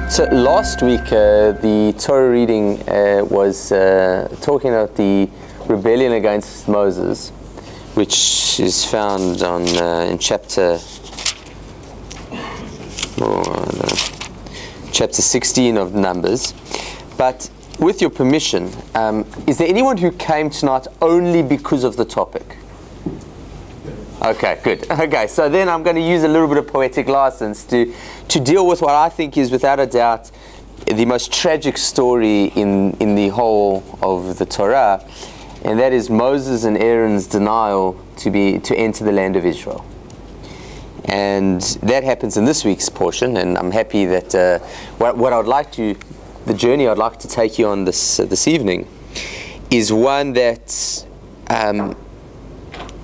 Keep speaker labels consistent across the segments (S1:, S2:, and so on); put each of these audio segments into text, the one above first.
S1: So last week the Torah reading was talking about the rebellion against Moses, which is found on in chapter 16 of Numbers. But with your permission, is there anyone who came tonight only because of the topic? Okay, good. Okay, so then I'm going to use a little bit of poetic license to deal with what I think is, without a doubt, the most tragic story in the whole of the Torah, and that is Moses and Aaron's denial to enter the land of Israel. And that happens in this week's portion, and I'm happy that what I would like to, the journey I'd like to take you on this evening, is one that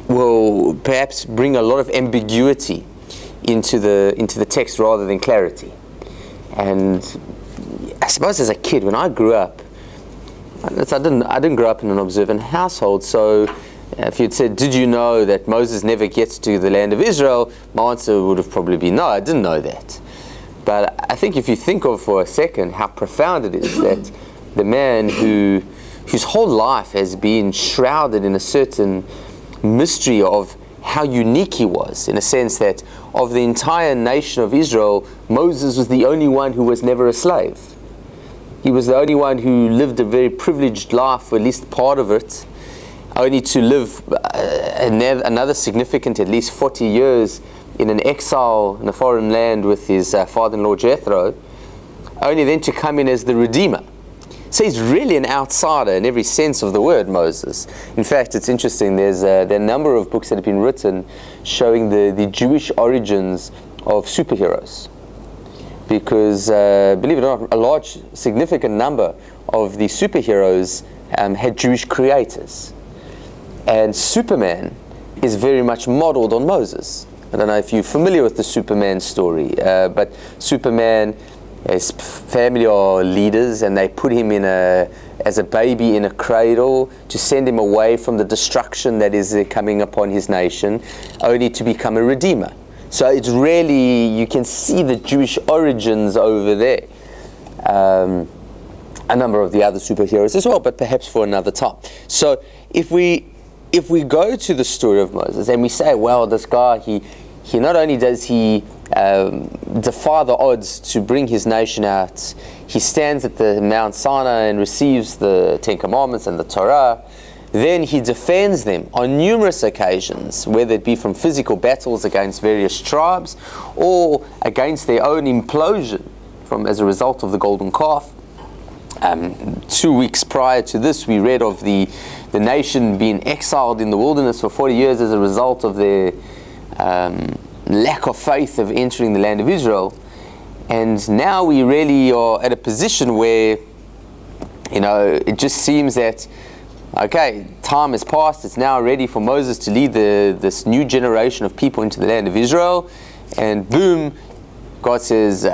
S1: will perhaps bring a lot of ambiguity into the text rather than clarity. And I suppose as a kid, when I grew up, I didn't grow up in an observant household, so if you'd said, did you know that Moses never gets to the land of Israel, my answer would have probably been no, I didn't know that. But I think if you think of for a second how profound it is that the man whose whole life has been shrouded in a certain mystery of how unique he was, in a sense that of the entire nation of Israel, Moses was the only one who was never a slave. He was the only one who lived a very privileged life, for at least part of it, only to live another significant at least 40 years in an exile in a foreign land with his father-in-law Jethro, only then to come in as the Redeemer. So he's really an outsider in every sense of the word, Moses. In fact, it's interesting, there are a number of books that have been written showing the Jewish origins of superheroes. Because, believe it or not, a large, significant number of the superheroes had Jewish creators. And Superman is very much modeled on Moses. I don't know if you're familiar with the Superman story, but Superman, his family are leaders, and they put him as a baby in a cradle to send him away from the destruction that is coming upon his nation, only to become a redeemer. So it's really, you can see the Jewish origins over there. A number of the other superheroes as well, but perhaps for another time. So if we go to the story of Moses and we say, well, this guy, he not only does he defy the odds to bring his nation out, he stands at the Mount Sinai and receives the Ten Commandments and the Torah, then he defends them on numerous occasions, whether it be from physical battles against various tribes or against their own implosion as a result of the golden calf. 2 weeks prior to this, we read of the nation being exiled in the wilderness for 40 years as a result of their lack of faith of entering the land of Israel. And now we really are at a position where, it just seems that, okay, time has passed, it's now ready for Moses to lead this new generation of people into the land of Israel, and boom, God says,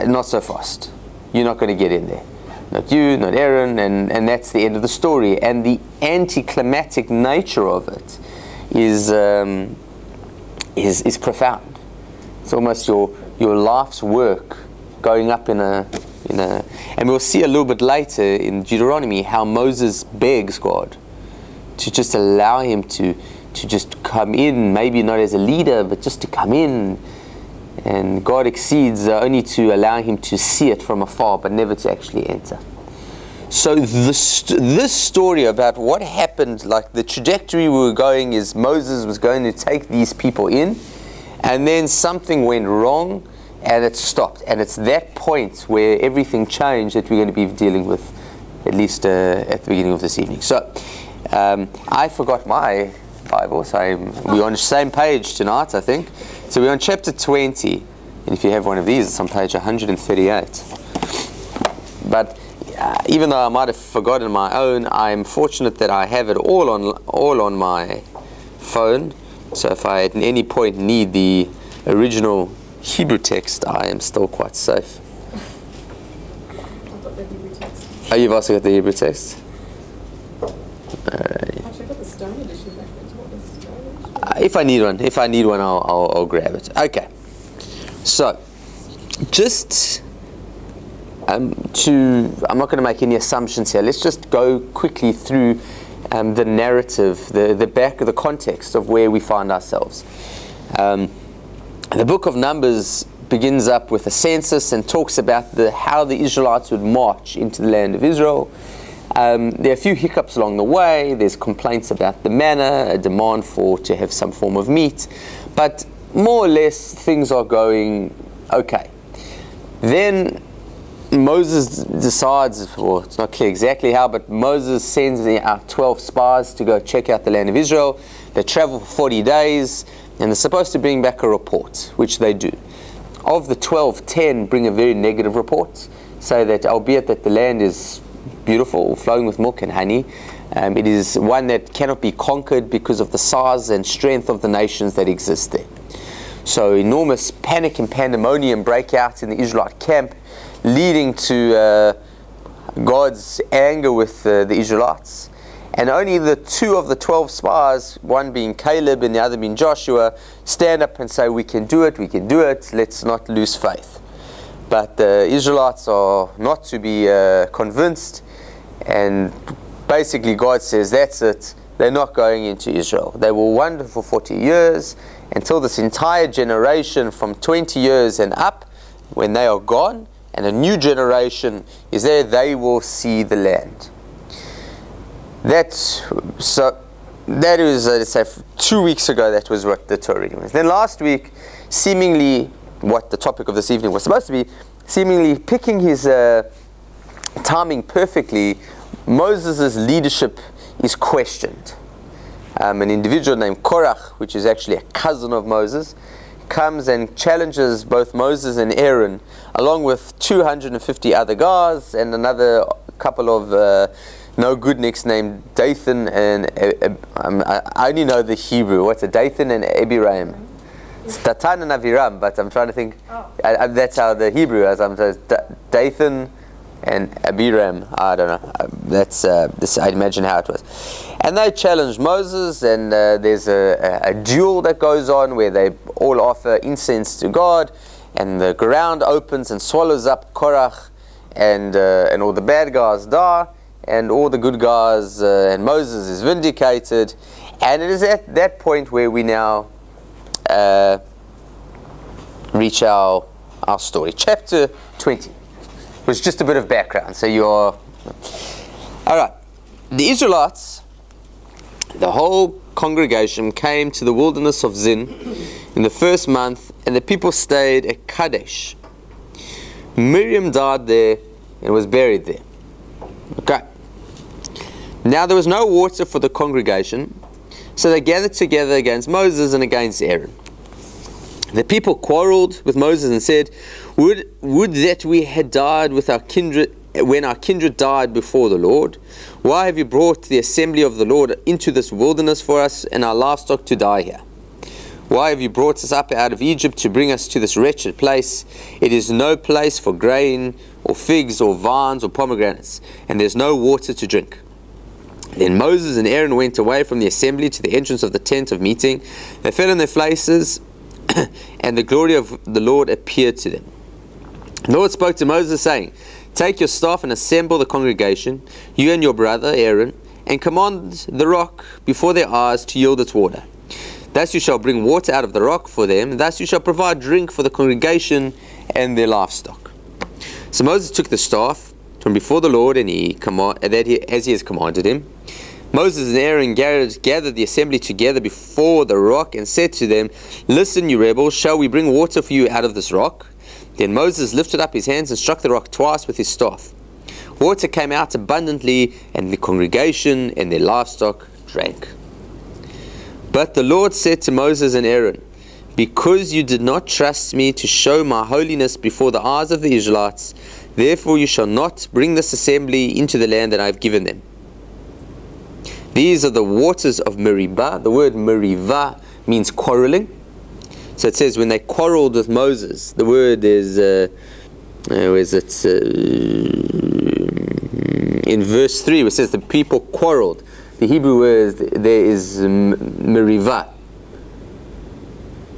S1: not so fast, you're not going to get in there. Not you, not Aaron, and that's the end of the story. And the anticlimactic nature of it is profound. It's almost your life's work going up in a, and we'll see a little bit later in Deuteronomy how Moses begs God to just allow him to just come in, maybe not as a leader, but just to come in. And God exceeds only to allow him to see it from afar, but never to actually enter. So this story about what happened, like the trajectory we were going is Moses was going to take these people in, and then something went wrong, and it stopped. And it's that point where everything changed that we're going to be dealing with, at least at the beginning of this evening. So I forgot my Bible, so we're on the same page tonight, I think. So we're on chapter 20, and if you have one of these, it's on page 138. But even though I might have forgotten my own, I'm fortunate that I have it all on my phone. So if I at any point need the original Hebrew text, I am still quite safe.
S2: I've got the Hebrew text.
S1: Oh, you've also got the Hebrew text?
S2: Actually, I've got the Stone edition back then. What is the Stone edition?
S1: If I need one, I'll grab it. Okay. So, just I'm not going to make any assumptions here. Let's just go quickly through the narrative, the context of where we find ourselves. The book of Numbers begins up with a census and talks about how the Israelites would march into the land of Israel. There are a few hiccups along the way. There's complaints about the manna, a demand to have some form of meat, but more or less things are going okay. Then Moses decides, well, it's not clear exactly how, but Moses sends out 12 spies to go check out the land of Israel. They travel for 40 days, and they're supposed to bring back a report, which they do. Of the 12, 10 bring a very negative report, say that albeit that the land is beautiful, flowing with milk and honey, it is one that cannot be conquered because of the size and strength of the nations that exist there. So enormous panic and pandemonium break out in the Israelite camp, leading to God's anger with the Israelites. And only the 2 of the 12 spies, one being Caleb and the other being Joshua, stand up and say, we can do it, let's not lose faith. But the Israelites are not to be convinced, and basically God says, that's it, they're not going into Israel. They will wander for 40 years, until this entire generation from 20 years and up, when they are gone, and a new generation is there, they will see the land. That is, let's say, 2 weeks ago, that was what the Torah reading was. Then last week, seemingly, what the topic of this evening was supposed to be, seemingly picking his timing perfectly, Moses' leadership is questioned. An individual named Korach, which is actually a cousin of Moses, comes and challenges both Moses and Aaron, along with 250 other guys and another couple of no good nicks named Dathan and I only know the Hebrew. What's it? Dathan and Abiram. It's Datan and Aviram, but I'm trying to think. That's how the Hebrew is. Dathan and Abiram. I don't know. That's I imagine how it was. And they challenge Moses, and there's a duel that goes on where they all offer incense to God, and the ground opens and swallows up Korach, and all the bad guys die, and all the good guys, and Moses is vindicated. And it is at that point where we now reach our story. Chapter 20 was just a bit of background. So you're... Alright. The Israelites, the whole congregation, came to the wilderness of Zin in the first month, and the people stayed at Kadesh. Miriam died there and was buried there. Okay. Now there was no water for the congregation, so they gathered together against Moses and against Aaron. The people quarreled with Moses and said, Would that we had died with our kindred when our kindred died before the Lord. Why have you brought the assembly of the Lord into this wilderness for us and our livestock to die here? Why have you brought us up out of Egypt to bring us to this wretched place? It is no place for grain or figs or vines or pomegranates, and there's no water to drink. Then Moses and Aaron went away from the assembly to the entrance of the tent of meeting. They fell on their faces, and the glory of the Lord appeared to them. The Lord spoke to Moses, saying, Take your staff and assemble the congregation, you and your brother Aaron, and command the rock before their eyes to yield its water. Thus you shall bring water out of the rock for them, and thus you shall provide drink for the congregation and their livestock. So Moses took the staff from before the Lord, and as he has commanded him. Moses and Aaron gathered the assembly together before the rock and said to them, Listen, you rebels, shall we bring water for you out of this rock? Then Moses lifted up his hands and struck the rock twice with his staff. Water came out abundantly, and the congregation and their livestock drank. But the Lord said to Moses and Aaron, Because you did not trust me to show my holiness before the eyes of the Israelites, therefore you shall not bring this assembly into the land that I have given them. These are the waters of Meribah. The word Meribah means quarreling. So it says when they quarreled with Moses, the word is, where is it? In verse 3, it says the people quarreled. The Hebrew word there is Meribah.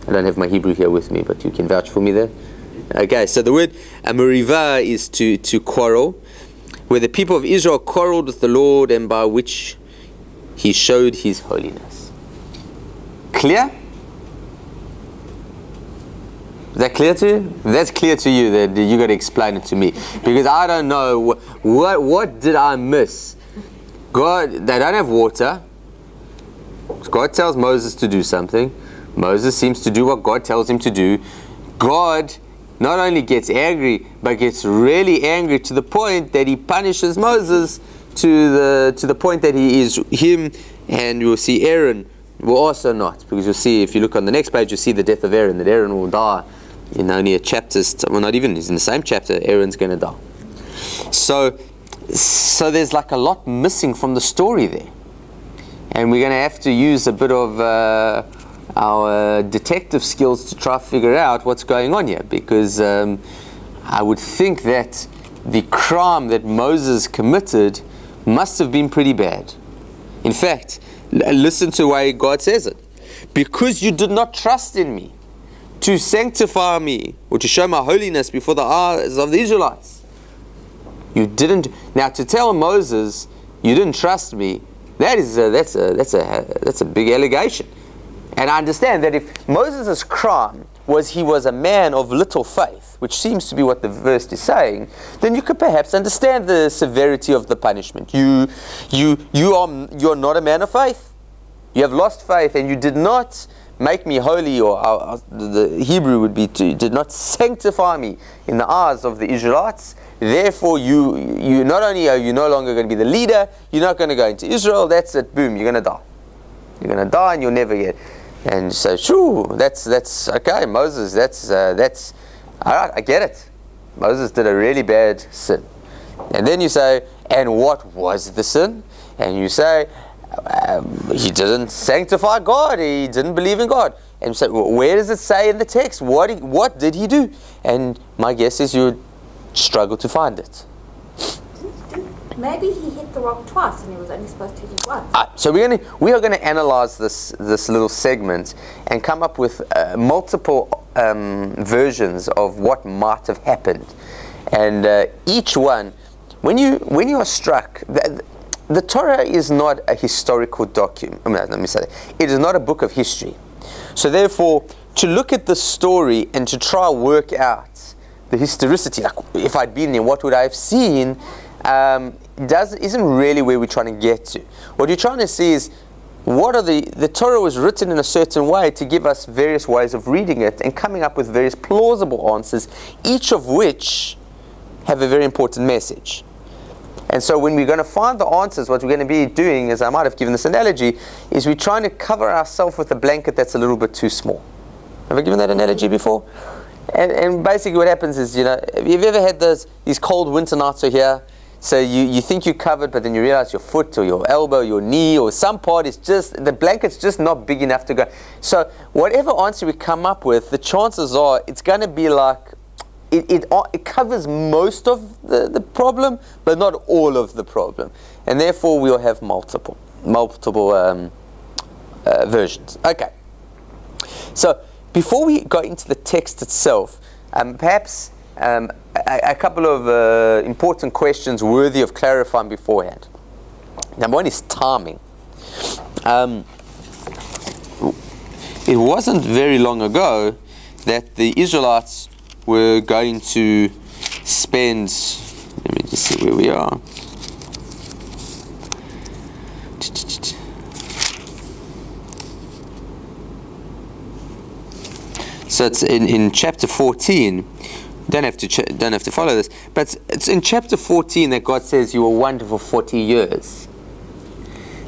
S1: I don't have my Hebrew here with me, but you can vouch for me there. Okay, so the word Meriva is to quarrel, where the people of Israel quarreled with the Lord and by which he showed his holiness. Clear? Is that clear to you? If that's clear to you, then you got to explain it to me, because I don't know what did I miss. God, they don't have water. God tells Moses to do something. Moses seems to do what God tells him to do. God not only gets angry, but gets really angry to the point that he punishes Moses to the point that him, and you'll see Aaron will also not, because you'll see, if you look on the next page, you'll see the death of Aaron, that Aaron will die in only a chapter, well, not even, he's in the same chapter, Aaron's going to die. So there's like a lot missing from the story there. And we're going to have to use a bit of our detective skills to try to figure out what's going on here, because I would think that the crime that Moses committed must have been pretty bad. In fact, listen to the way God says it. Because you did not trust in me to sanctify me or to show my holiness before the eyes of the Israelites. You didn't. Now, to tell Moses you didn't trust me, that's a big allegation. And I understand that if Moses' crime was he was a man of little faith, which seems to be what the verse is saying, then you could perhaps understand the severity of the punishment. You're not a man of faith. You have lost faith, and you did not make me holy, or the Hebrew would be did not sanctify me in the eyes of the Israelites. Therefore, you not only are you no longer going to be the leader, you're not going to go into Israel. That's it. Boom. You're going to die. You're going to die, and you'll never get. And so, sure, that's okay, Moses. That's all right. I get it. Moses did a really bad sin. And then you say, and what was the sin? And you say, he didn't sanctify God. He didn't believe in God. And so, where does it say in the text? What did he do? And my guess is you would struggle to find it.
S3: Maybe he hit the rock twice and he was only supposed to hit it once.
S1: So we are going to analyze this little segment and come up with multiple versions of what might have happened, and each one, when you are struck, the Torah is not a historical document. Let me say that. It is not a book of history. So therefore, to look at the story and to try to work out the historicity, like if I'd been there, what would I have seen? Isn't really where we're trying to get to. What you're trying to see is what are the Torah was written in a certain way to give us various ways of reading it and coming up with various plausible answers, each of which have a very important message. And so when we're going to find the answers, what we're going to be doing, as I might have given this analogy, is we're trying to cover ourselves with a blanket that's a little bit too small. Have I given that analogy before? And basically what happens is, have you ever had these cold winter nights are here? So you think you're covered, but then you realize your foot or your elbow, your knee, or some part is just, the blanket's just not big enough to go. So whatever answer we come up with, the chances are it's going to be like, it covers most of the problem, but not all of the problem. And therefore we'll have multiple versions. Okay. So before we go into the text itself, perhaps a couple of important questions worthy of clarifying beforehand. Number one is timing. It wasn't very long ago that the Israelites were going to spend, let me just see where we are. So it's in chapter 14. Don't have to follow this, but it's in chapter 14 that God says you were wonderful 40 years.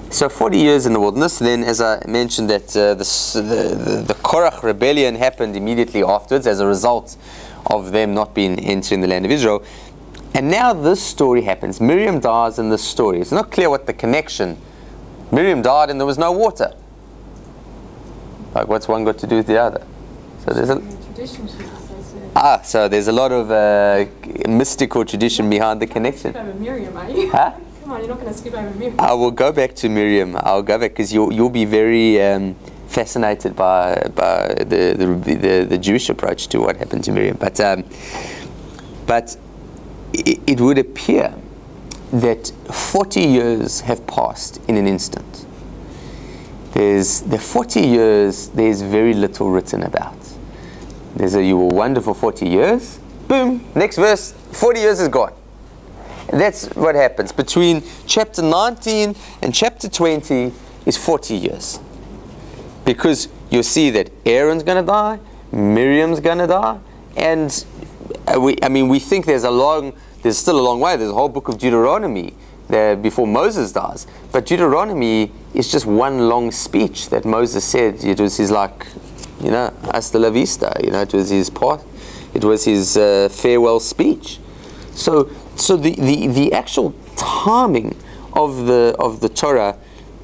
S1: So 40 years in the wilderness. Then, as I mentioned, that the Korach rebellion happened immediately afterwards as a result of them not being entering the land of Israel. And now this story happens. Miriam dies in this story. It's not clear what the connection. Miriam died and there was no water. Like, what's one got to do with the other? So there's so there's a lot of mystical tradition behind the connection.
S2: Over Miriam, are you?
S1: Huh?
S2: Come on, you're not going to skip over Miriam.
S1: I will go back to Miriam. I'll go back because you'll be very fascinated by the Jewish approach to what happened to Miriam. But it would appear that 40 years have passed in an instant. The 40 years, there's very little written about. You were wonderful 40 years, boom, next verse, 40 years is gone. That's what happens. Between chapter 19 and chapter 20 is 40 years. Because you'll see that Aaron's going to die, Miriam's going to die, and we think there's still a long way. There's a whole book of Deuteronomy there before Moses dies. But Deuteronomy is just one long speech that Moses said. It was his hasta la vista. It was his farewell speech. So the actual timing of the Torah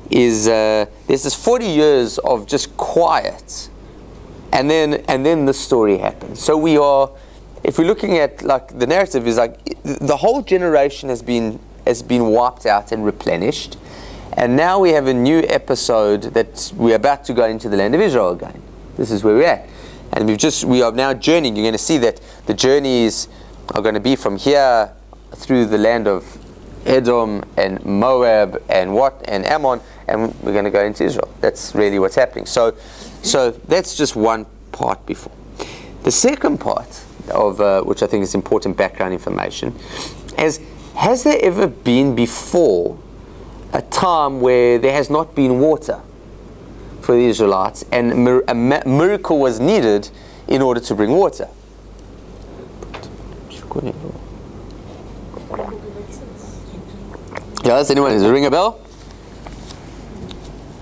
S1: is there's this 40 years of just quiet, and then the story happens. So if we're looking at the narrative is the whole generation has been wiped out and replenished, and now we have a new episode that we're about to go into the land of Israel again. This is where we're at, and we are now journeying. You're going to see that the journeys are going to be from here through the land of Edom and Moab and Ammon, and we're going to go into Israel. That's really what's happening. So that's just one part before. The second part of which I think is important background information is, has there ever been before a time where there has not been water for the Israelites and a miracle was needed in order to bring water? Yes, anyone? Does it ring a bell?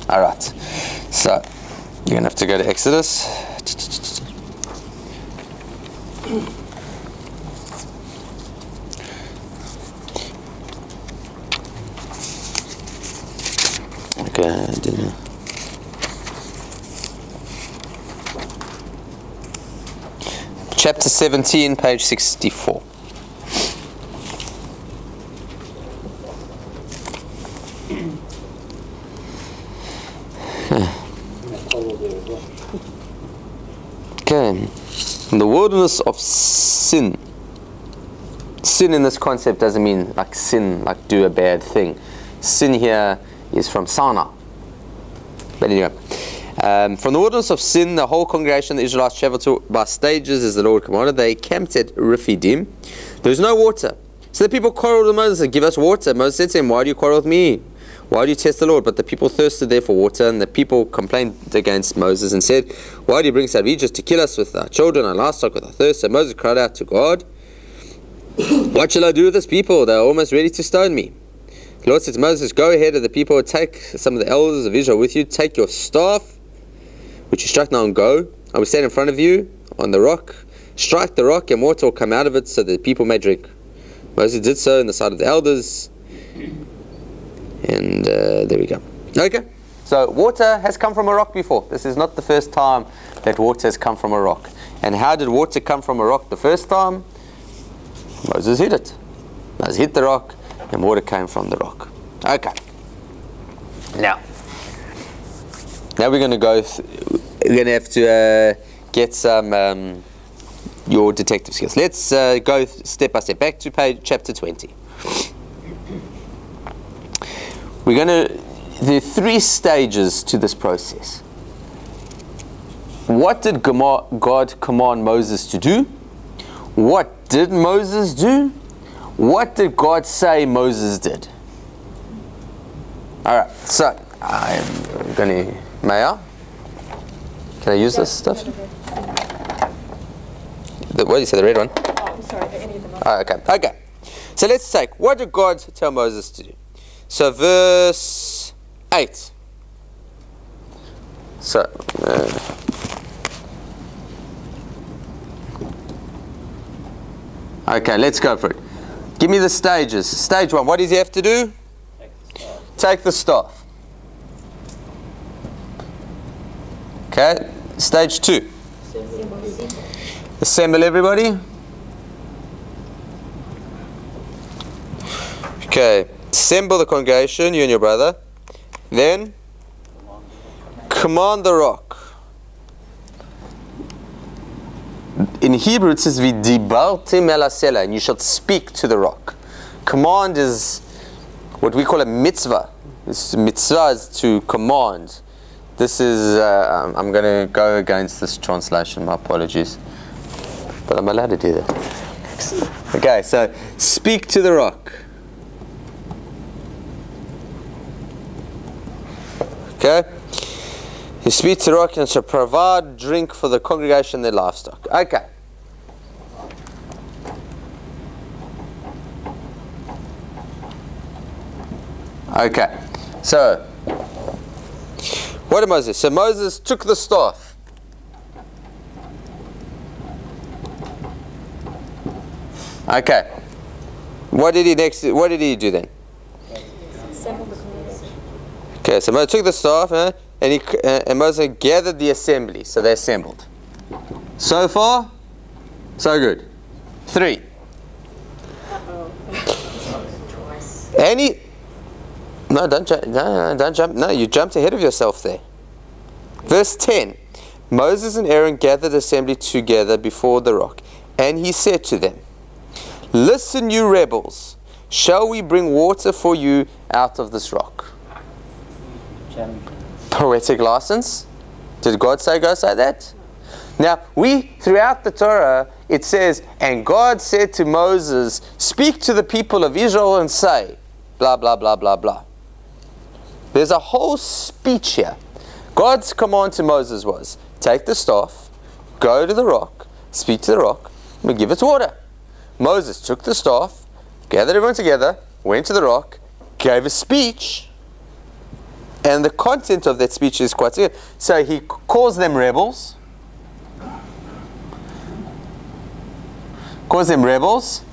S1: Alright, so you're going to have to go to Exodus. Okay, chapter 17, page 64. Okay, in the wilderness of Sin. Sin in this concept doesn't mean like sin, like do a bad thing. Sin here is from Sinai. But anyway, from the wilderness of Sin, the whole congregation of the Israelites traveled by stages as the Lord commanded. They camped at Rephidim. There was no water. So the people quarreled with Moses and give us water. Moses said to him, why do you quarrel with me? Why do you test the Lord? But the people thirsted there for water, and the people complained against Moses and said, why do you bring us out of Egypt to kill us with our children and livestock with our thirst? So Moses cried out to God, what shall I do with this people? They are almost ready to stone me. The Lord said to Moses, go ahead of the people, take some of the elders of Israel with you, take your staff, which you struck now, and go. I will stand in front of you on the rock. Strike the rock, and water will come out of it, so that the people may drink. Moses did so in the sight of the elders. And there we go. Okay, so water has come from a rock before. This is not the first time that water has come from a rock. And how did water come from a rock the first time? Moses hit it. Moses hit the rock, and water came from the rock. Okay. Now we're going to go. We're going to have to get some your detective skills. Let's go step by step back to chapter 20. There are three stages to this process. What did God command Moses to do? What did Moses do? What did God say Moses did? Alright, so I'm going to... Maya? Can I use this stuff? What did you say, the red one?
S2: Oh, I'm sorry, any of them.
S1: Oh, okay. So let's take, what did God tell Moses to do? So verse 8. So, okay, let's go for it. Give me the stages. Stage 1, what does he have to do? Take the staff. Okay, stage 2. Assemble everybody. Okay, assemble the congregation, you and your brother. Then command the rock. In Hebrew it says v'dibartim el hasela, and you shall speak to the rock. Command is what we call a mitzvah. Mitzvah is to command. This is, I'm going to go against this translation, my apologies. But I'm allowed to do that. Okay, so speak to the rock. Okay? You speak to the rock and shall provide drink for the congregation and their livestock. Okay. Okay. So, what did Moses? So Moses took the staff. Okay. What did he do then? Okay, so Moses took the staff, and Moses gathered the assembly. So they assembled. So far, so good. 3. Don't jump. No, you jumped ahead of yourself there. Verse 10. Moses and Aaron gathered the assembly together before the rock, and he said to them, "Listen, you rebels, shall we bring water for you out of this rock?" Poetic license? Did God say go say that? Now, throughout the Torah, it says, and God said to Moses, speak to the people of Israel and say, blah, blah, blah, blah, blah. There's a whole speech here. God's command to Moses was, take the staff, go to the rock, speak to the rock, and give it water. Moses took the staff, gathered everyone together, went to the rock, gave a speech, and the content of that speech is quite clear. So he calls them rebels. Calls them rebels.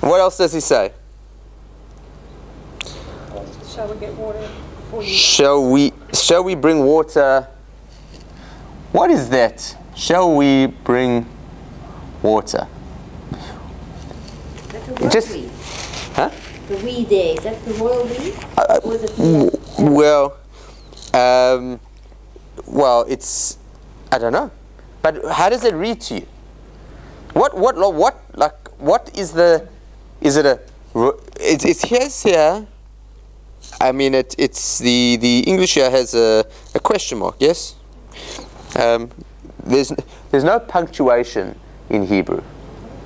S1: And what else does he say?
S2: Shall we get water for you?
S1: Shall we bring water? What is that? Shall we bring water?
S3: That's a royal we.
S1: Huh?
S3: The we there. Is that the royal we? Or is it
S1: well, it's, I don't know. But how does it read to you? What is the, is it a, it's here. I mean, it's the English here has a question mark, yes? There's no punctuation in Hebrew.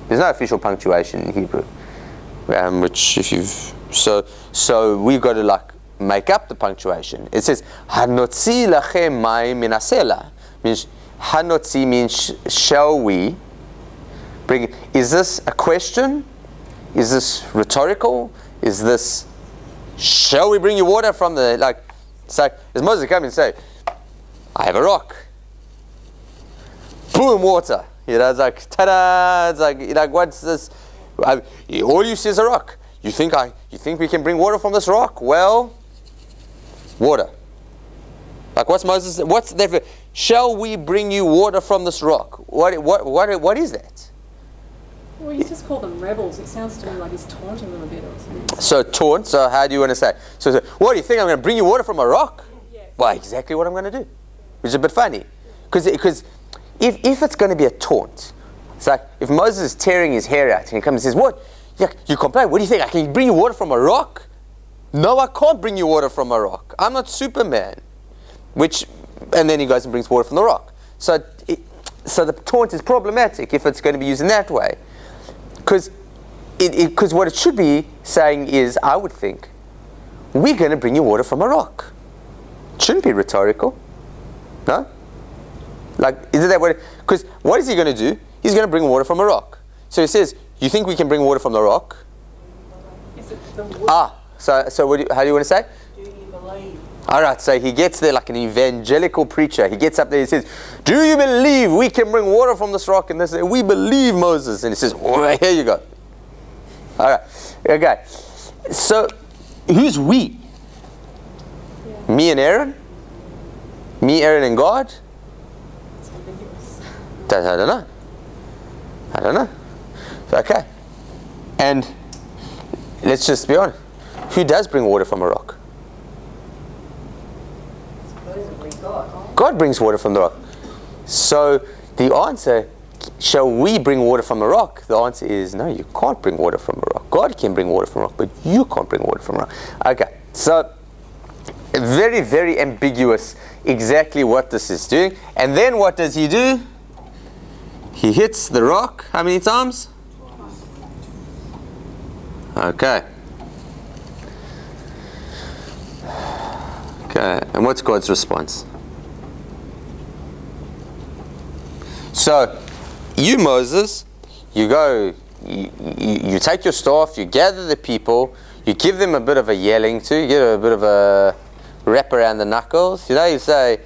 S1: There's no official punctuation in Hebrew. Which if you've, so we've got to make up the punctuation. It says, Hanotzi lachem mayim min hasela. Means, Hanotzi means, shall we bring, is this a question? Is this rhetorical? Is this, shall we bring you water from the, it's like, as Moses come and say, I have a rock. Boom, water. It's like, ta-da! It's like, what's this? All you see is a rock. You think we can bring water from this rock? Well, water. What's Moses? What's that? Shall we bring you water from this rock? What is that?
S2: Well, you just call them rebels. It sounds to me like he's taunting them a bit or something.
S1: So taunt. So how do you want to say? So what do you think? I'm going to bring you water from a rock?
S2: Yes.
S1: Well, exactly what I'm going to do. Which is a bit funny, because if it's going to be a taunt, it's like if Moses is tearing his hair out and he comes and says, "What? You complain? What do you think? I can bring you water from a rock?" No, I can't bring you water from a rock. I'm not Superman. And then he goes and brings water from the rock. So the taunt is problematic if it's going to be used in that way. Because what it should be saying is, I would think, we're going to bring you water from a rock. It shouldn't be rhetorical. No? Isn't that what? Because what is he going to do? He's going to bring water from a rock. So he says, you think we can bring water from the rock?
S2: Is it the
S1: wood? So how do you want to say?
S2: Do you believe?
S1: All right, so he gets there like an evangelical preacher. He gets up there and he says, do you believe we can bring water from this rock? And they say, we believe, Moses. And he says, oh, here you go. All right, okay. So who's we? Yeah. Me and Aaron? Me, Aaron, and God?
S2: It's ambiguous.
S1: I don't know. Okay. And let's just be honest. Who does bring water from a rock?
S3: Supposedly God.
S1: God brings water from the rock. So the answer, shall we bring water from a rock? The answer is no, you can't bring water from a rock. God can bring water from a rock, but you can't bring water from a rock. Okay, so very, very ambiguous exactly what this is doing. And then what does he do? He hits the rock how many times? Okay. Okay, and what's God's response? So, you, Moses, you go, you take your staff, you gather the people, you give them a bit of a yelling to, you give them a bit of a wrap around the knuckles. You know, you say,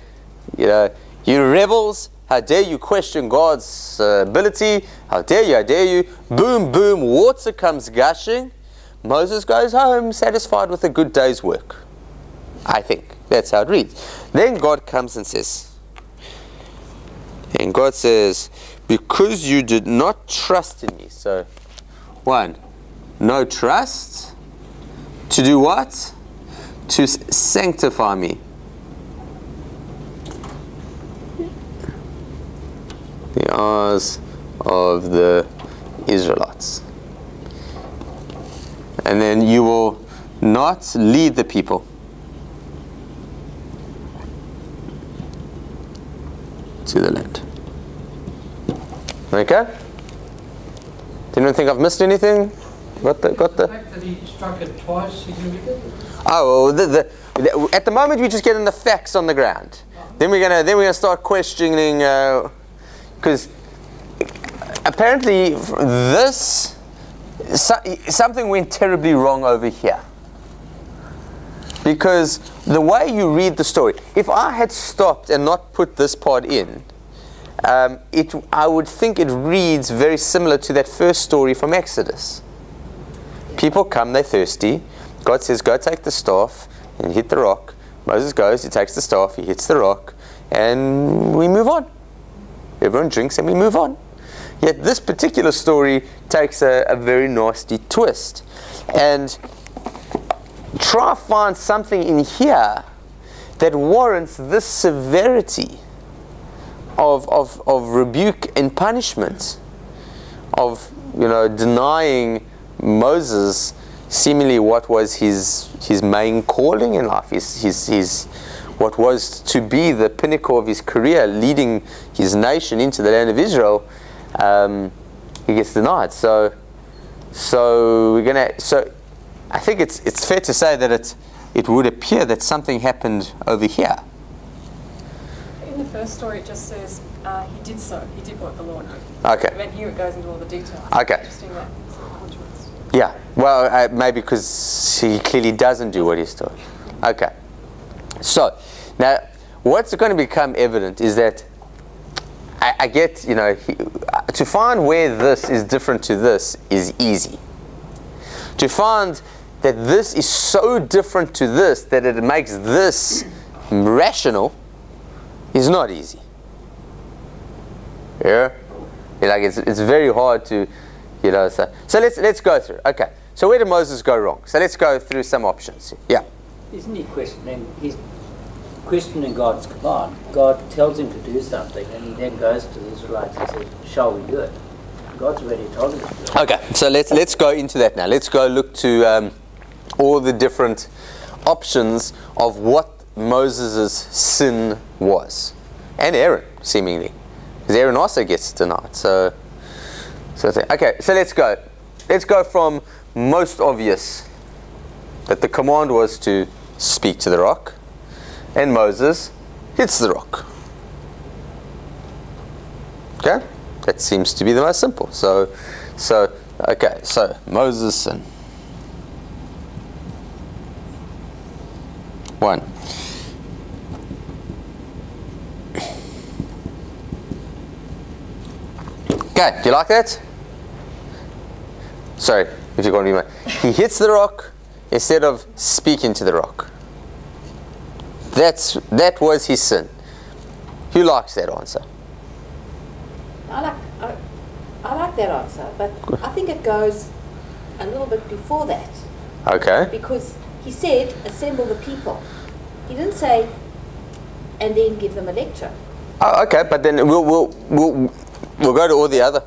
S1: you rebels, how dare you question God's ability, how dare you, boom, boom, water comes gushing. Moses goes home satisfied with a good day's work. I think that's how it reads. Then God comes and says, because you did not trust in me. So, one, no trust. To do what? To sanctify me. The eyes of the Israelites. And then you will not lead the people to the land. Okay? Did anyone think I've missed anything? Got the
S4: fact that he struck it twice significant?
S1: Oh, well, at the moment we're just getting the facts on the ground. Then we're gonna start questioning, because apparently something went terribly wrong over here. Because the way you read the story, if I had stopped and not put this part in, I would think it reads very similar to that first story from Exodus. People come, they're thirsty. God says, go take the staff and hit the rock. Moses goes, he takes the staff, he hits the rock, and we move on. Everyone drinks and we move on. Yet this particular story takes a very nasty twist. And try to find something in here that warrants this severity of rebuke and punishment, of denying Moses seemingly what was his main calling in life, his what was to be the pinnacle of his career, leading his nation into the land of Israel. He gets denied. So I think it's fair to say that it would appear that something happened over here.
S2: In the first story, it just says he did so. He did what the Lord did.
S1: Okay.
S2: And then here it goes into all the details.
S1: Okay.
S2: Interesting that it's a contrast.
S1: Yeah. Well, maybe because he clearly doesn't do what he's told. Okay. So now, what's going to become evident is that I get, to find where this is different to this is easy. To find that this is so different to this that it makes this rational is not easy. Yeah? It's very hard to, so let's go through. Okay. So where did Moses go wrong? So let's go through some options. Yeah.
S5: Isn't he questioning? He's questioning God's command. God tells him to do something, and he then goes to the Israelites and says, "Shall we do it?" God's already told him to do it.
S1: Okay, so let's go into that now. Let's go look to all the different options of what Moses' sin was, and Aaron seemingly, because Aaron also gets denied. Okay, so let's go. Let's go from most obvious, that the command was to speak to the rock, and Moses hits the rock. Okay, that seems to be the most simple. So Moses sinned. 1. Okay, do you like that? Sorry, if you're going to be he hits the rock instead of speaking to the rock. That was his sin. Who likes that answer?
S3: I like that answer, but I think it goes a little bit before that.
S1: Okay.
S3: Because he said, assemble the people. He didn't say, and then give them a lecture.
S1: Oh, okay, but then we'll go to all the other.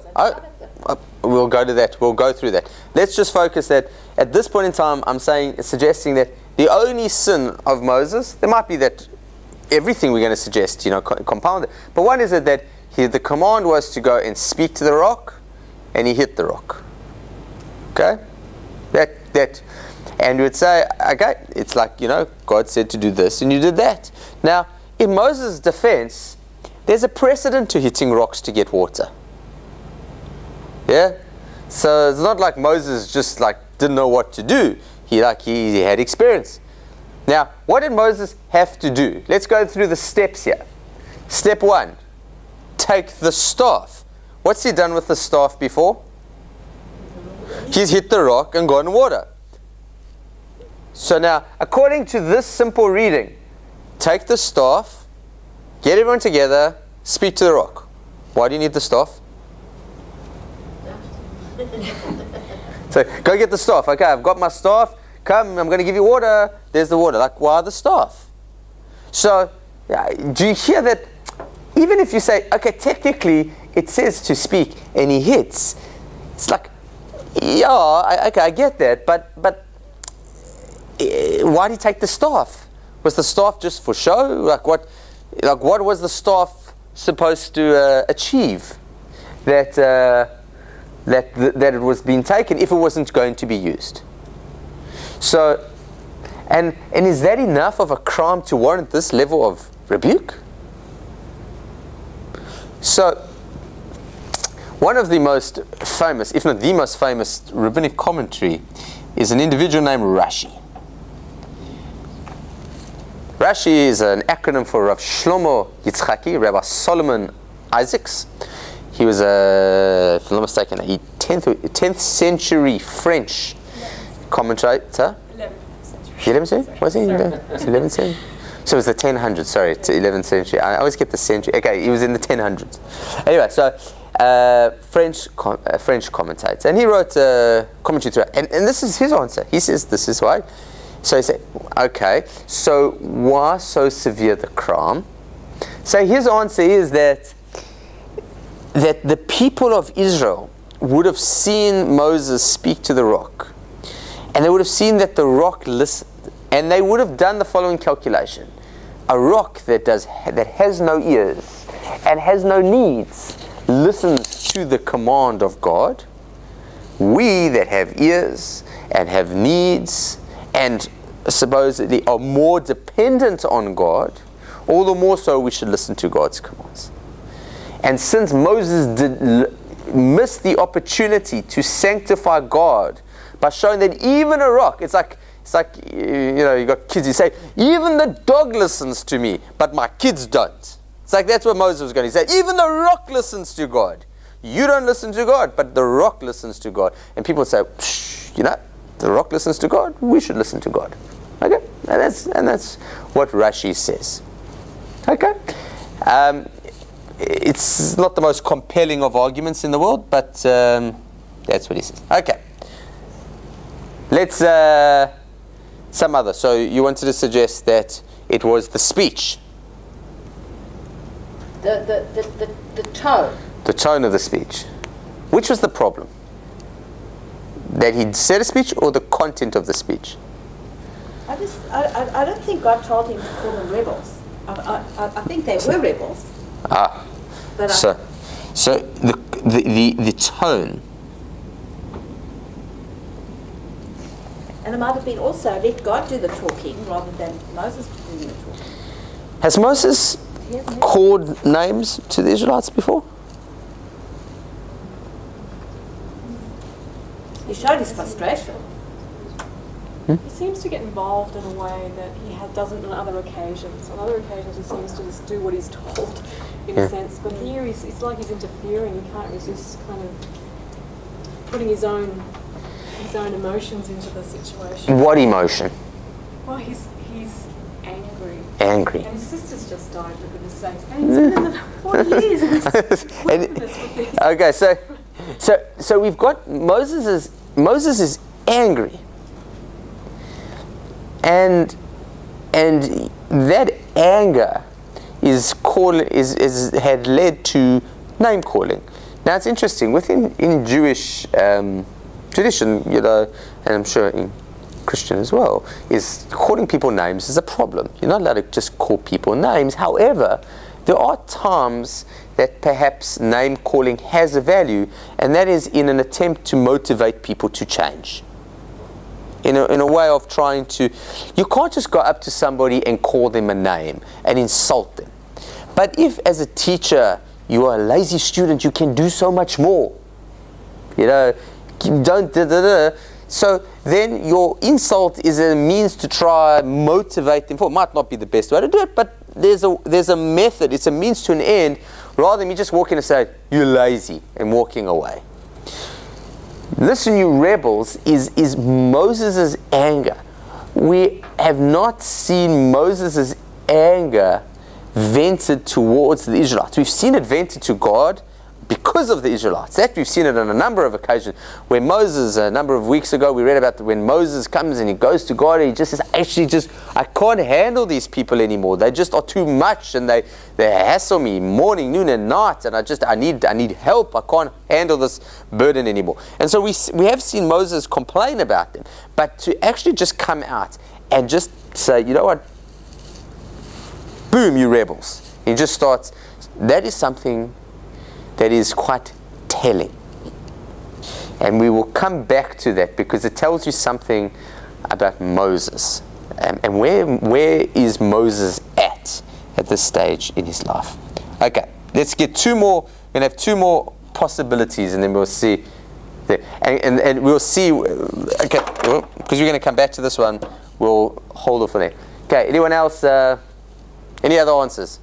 S1: We'll go to that. We'll go through that. Let's just focus that at this point in time. I'm suggesting that the only sin of Moses, there might be that everything we're going to suggest, compounded. But one is that the command was to go and speak to the rock, and he hit the rock. Okay, that, and you would say, okay, it's like God said to do this, and you did that. Now, in Moses' defense, there's a precedent to hitting rocks to get water. Yeah? So it's not like Moses just didn't know what to do. He had experience. Now, what did Moses have to do? Let's go through the steps here. Step 1, take the staff. What's he done with the staff before? He's hit the rock and gotten water. So now, according to this simple reading, take the staff, get everyone together, speak to the rock. Why do you need the staff? So go get the staff. Okay, I've got my staff. Come, I'm going to give you water. There's the water. Why the staff? So do you hear that? Even if you say, okay, technically it says to speak, and he hits. It's like, yeah, okay, I get that, but why did he take the staff? Was the staff just for show? What was the staff supposed to achieve? That it was being taken if it wasn't going to be used. So, and is that enough of a crime to warrant this level of rebuke? So, one of the most famous, if not the most famous, rabbinic commentary is an individual named Rashi. Rashi is an acronym for Rav Shlomo Yitzchaki, Rabbi Solomon Isaacs. He was if I'm not mistaken, a 10th century French commentator. 11th century? Was he? 11th century? So it was the 1000s, sorry, it's 11th century. I always get the century. Okay, he was in the 1000s. Anyway, so French commentator. And he wrote a commentary through it. And this is his answer. He says this is why. So he said, okay, so why so severe the crime? So his answer is that the people of Israel would have seen Moses speak to the rock, and they would have seen that the rock listened, and they would have done the following calculation: a rock that has no ears and has no needs listens to the command of God. We that have ears and have needs and supposedly are more dependent on God, all the more so we should listen to God's commands. And since Moses did miss the opportunity to sanctify God by showing that even a rock, it's like you got kids, you say, even the dog listens to me, but my kids don't. It's like that's what Moses was going to say. Even the rock listens to God. You don't listen to God, but the rock listens to God. And people say, the rock listens to God, we should listen to God. Okay? And that's what Rashi says. Okay? It's not the most compelling of arguments in the world, but that's what he says. Okay. Let's some other. So you wanted to suggest that it was the speech.
S3: The tone.
S1: The tone of the speech. Which was the problem? That he said a speech or the content of the speech?
S3: I don't think God told him to call them rebels. I think they were rebels. But
S1: so the tone.
S3: And it might have been also let God do the talking rather than Moses doing the talking.
S1: Has Moses called names to the Israelites before?
S3: He showed his frustration.
S2: He seems to get involved in a way that he doesn't on other occasions. On other occasions he seems to just do what he's told, in a sense. But here it's like he's interfering. He can't resist kind of putting his own emotions into the situation.
S1: What emotion?
S2: Well, he's angry.
S1: Angry.
S2: And his sister's just died, for goodness sakes. And he's been in the 40 years in this
S1: okay, so we've got Moses is angry. And that anger had led to name calling. Now it's interesting in Jewish tradition, and I'm sure in Christian as well, is calling people names is a problem. You're not allowed to just call people names. However, there are times that perhaps name calling has a value, and that is in an attempt to motivate people to change. In a way of trying to, you can't just go up to somebody and call them a name and insult them. But if as a teacher you are a lazy student, you can do so much more. You don't So then your insult is a means to try motivate them. It might not be the best way to do it, but there's a method. It's a means to an end, rather than me just walking and saying, "You're lazy," and walking away. Listen, you rebels, is Moses' anger. We have not seen Moses' anger vented towards the Israelites. We've seen it vented to God because of the Israelites. That we've seen it on a number of occasions. Where Moses, a number of weeks ago, we read about when Moses comes and he goes to God and he just says, I can't handle these people anymore. They just are too much, and they hassle me morning, noon, and night, and I need help. I can't handle this burden anymore. And so we have seen Moses complain about them. But to actually just come out and just say, you know what? Boom, you rebels. He just starts. That is something that is quite telling. And we will come back to that because it tells you something about Moses. And where is Moses at this stage in his life? Okay, let's get two more. We're going to have two more possibilities, and then we'll see. And we'll see. Okay, because we're going to come back to this one, we'll hold off on that. Okay, anyone else? Any other answers?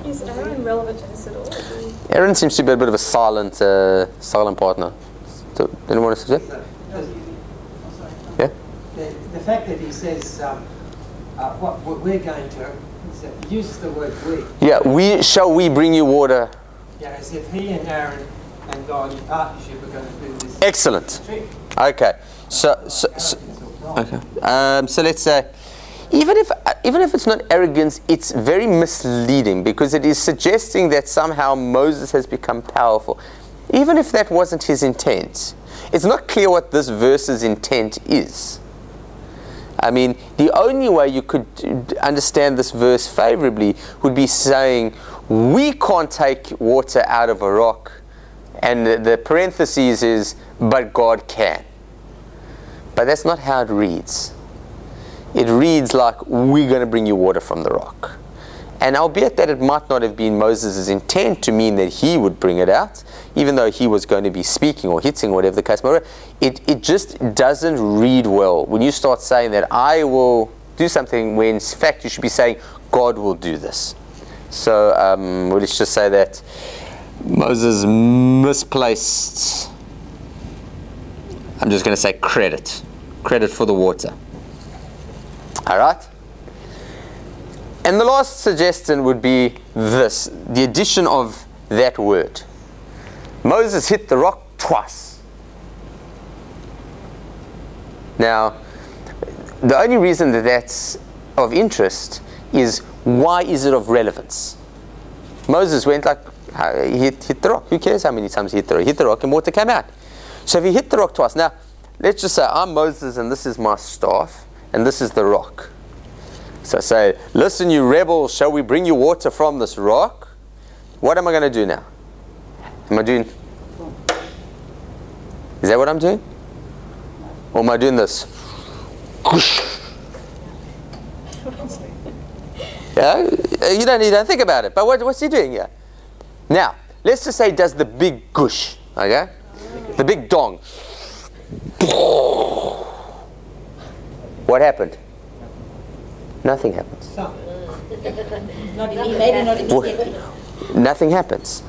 S2: Is Aaron relevant to this at all?
S1: Aaron seems to be a bit of a silent partner. So, anyone want to suggest? Yeah?
S6: The fact that he says, what we're going to, he uses the word we.
S1: Yeah, shall we bring you water?
S6: Yeah, as if he and Aaron and God in partnership are going to do this.
S1: Excellent. Okay. So let's say, even if it's not arrogance, it's very misleading because it is suggesting that somehow Moses has become powerful. Even if that wasn't his intent, it's not clear what this verse's intent is. I mean, the only way you could understand this verse favorably would be saying, we can't take water out of a rock, and the parentheses is, but God can. But that's not how it reads. It reads like, we're going to bring you water from the rock. And albeit that it might not have been Moses' intent to mean that he would bring it out, even though he was going to be speaking or hitting, whatever the case might be, it just doesn't read well when you start saying that I will do something when in fact you should be saying God will do this. So let's just say that Moses misplaced, I'm just going to say credit for the water. All right? And the last suggestion would be this, the addition of that word. Moses hit the rock twice. Now, the only reason that that's of interest is, why is it of relevance? Moses went like, he hit the rock. Who cares how many times he hit the rock? He hit the rock and water came out. So if he hit the rock twice, now, let's just say I'm Moses and this is my staff and this is the rock. So say, listen, you rebels, shall we bring you water from this rock? What am I going to do now? Am I doing? Is that what I'm doing? Or am I doing this? Yeah, you don't think about it. But what's he doing here? Now, let's just say he does the big gush, okay? The big dong. What happened? Nothing happens. Nothing happens.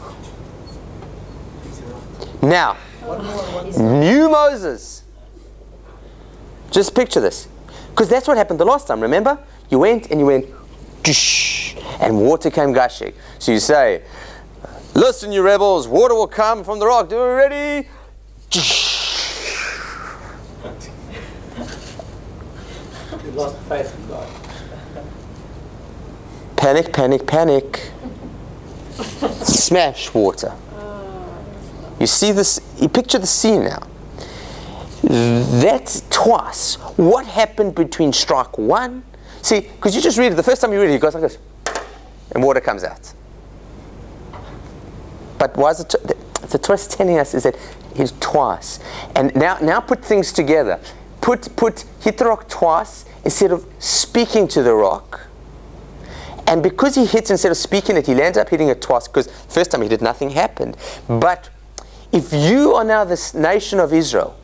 S1: Now, new Moses. Just picture this. Because that's what happened the last time, remember? You went, and water came gushing. So you say, listen, you rebels, water will come from the rock. Are you ready?
S5: You lost faith in God.
S1: Panic, panic, panic. Smash water. You see this, you picture the scene now. That's twice. What happened between strike one? See, because you just read it, the first time you read it, it goes like this, and water comes out. But why is it, the Torah is telling us is that it's twice. And now put things together. Hit the rock twice instead of speaking to the rock. And because he hits instead of speaking it, he ends up hitting it twice, because first time he did, nothing happened. But if you are now this nation of Israel,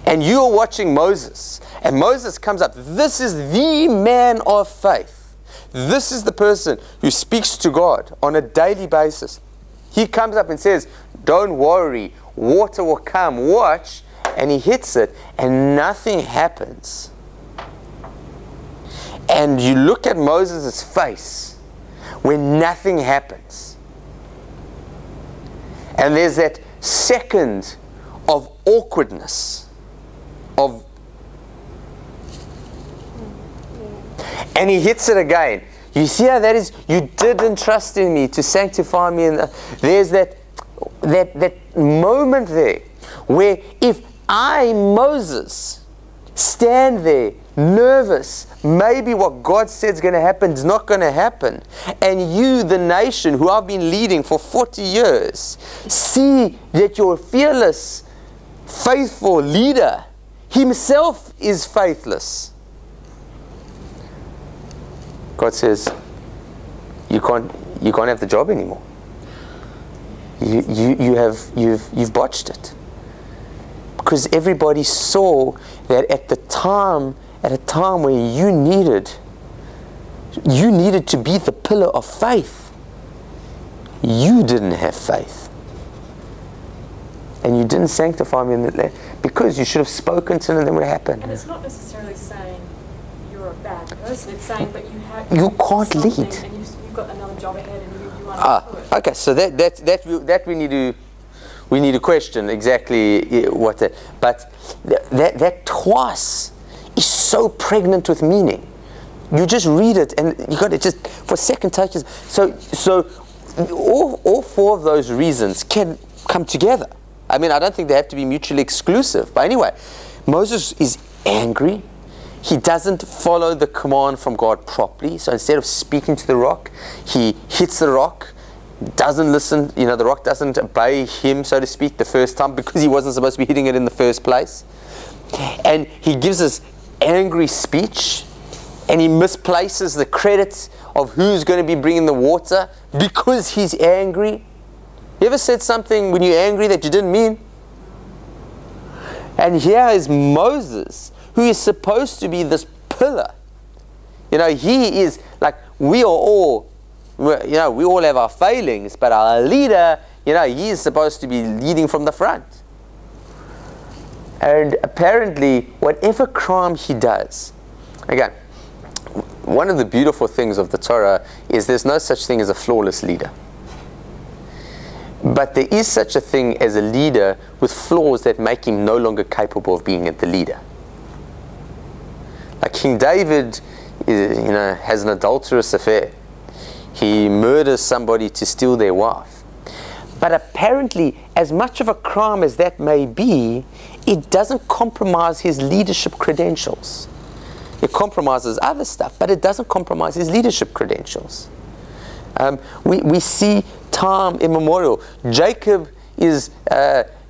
S1: and you are watching Moses, and Moses comes up, this is the man of faith. This is the person who speaks to God on a daily basis. He comes up and says, don't worry, water will come, watch, and he hits it, and nothing happens. And you look at Moses' face when nothing happens. And there's that second of awkwardness. And he hits it again. You see how that is? You didn't trust in me to sanctify me. There's that moment there where if I, Moses, stand there nervous, maybe what God said is going to happen is not going to happen, and you, the nation who I've been leading for 40 years, see that your fearless, faithful leader himself is faithless, God says, you can't have the job anymore. You've botched it. Because everybody saw that at a time where you needed to be the pillar of faith, you didn't have faith. And you didn't sanctify me in the, because you should have spoken to them and then what happened.
S2: And it's not necessarily saying you're a bad person, it's saying that
S1: you can't lead.
S2: And you've got another job ahead and you want to do it.
S1: Okay, so that we need to question exactly what that, but that twice is so pregnant with meaning. You just read it and you got it just for second touches. So all four of those reasons can come together. I mean, I don't think they have to be mutually exclusive. But anyway, Moses is angry. He doesn't follow the command from God properly. So instead of speaking to the rock, he hits the rock, doesn't listen. The rock doesn't obey him, so to speak, the first time, because he wasn't supposed to be hitting it in the first place. And he gives this angry speech, and he misplaces the credit of who's going to be bringing the water because he's angry. You ever said something when you're angry that you didn't mean? And here is Moses, who is supposed to be this pillar. He is like, we all have our failings, but our leader, he is supposed to be leading from the front. And apparently, whatever crime he does, again, one of the beautiful things of the Torah is there's no such thing as a flawless leader. But there is such a thing as a leader with flaws that make him no longer capable of being the leader. Like King David, has an adulterous affair. He murders somebody to steal their wife. But apparently, as much of a crime as that may be, it doesn't compromise his leadership credentials. It compromises other stuff, but it doesn't compromise his leadership credentials. We see time immemorial. Jacob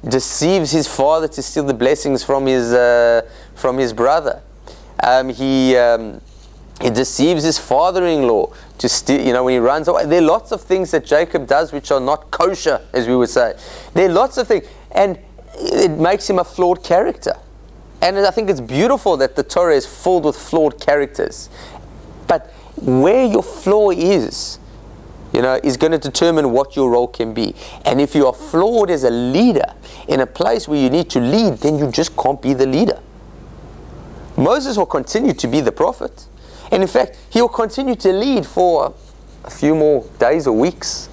S1: deceives his father to steal the blessings from his brother. He deceives his father-in-law to steal, when he runs away. There are lots of things that Jacob does which are not kosher, as we would say. There are lots of things, and it makes him a flawed character. And I think it's beautiful that the Torah is filled with flawed characters. But where your flaw is going to determine what your role can be. And if you are flawed as a leader in a place where you need to lead, then you just can't be the leader. Moses will continue to be the prophet. And in fact, he will continue to lead for a few more days or weeks.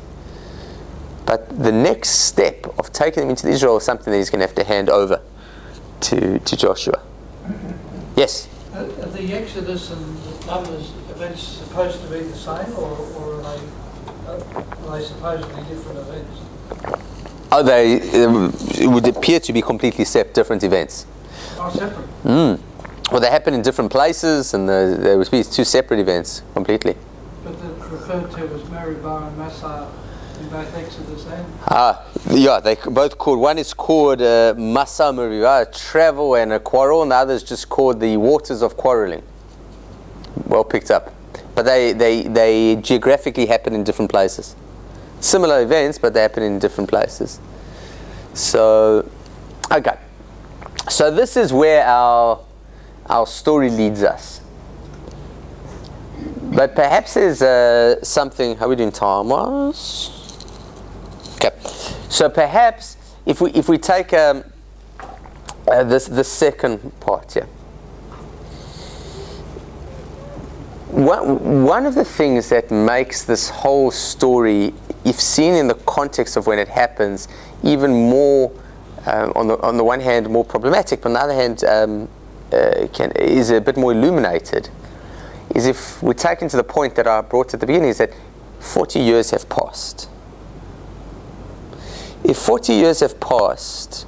S1: But the next step of taking them into Israel is something that he's going to have to hand over to Joshua. Yes?
S4: The Exodus and the others, events supposed to be the same, or are they supposedly different events?
S1: Oh, it would appear to be completely different events.
S4: Oh, separate.
S1: Well, they happen in different places, and they would be two separate events completely.
S4: But they're referred to as Meribah and Massah in both Exodus and...
S1: Yeah, they both called. One is called Massah Meribah, travel and a quarrel, and the other is just called the waters of quarreling. Well picked up. But they geographically happen in different places. Similar events, but they happen in different places. So, okay. So this is where our story leads us. But perhaps there's something. How are we doing time-wise? Okay. So perhaps if we take the second part here. One of the things that makes this whole story, if seen in the context of when it happens, even more, on the one hand, more problematic, but on the other hand, is a bit more illuminated, is if we take into the point that I brought at the beginning, is that 40 years have passed. If 40 years have passed,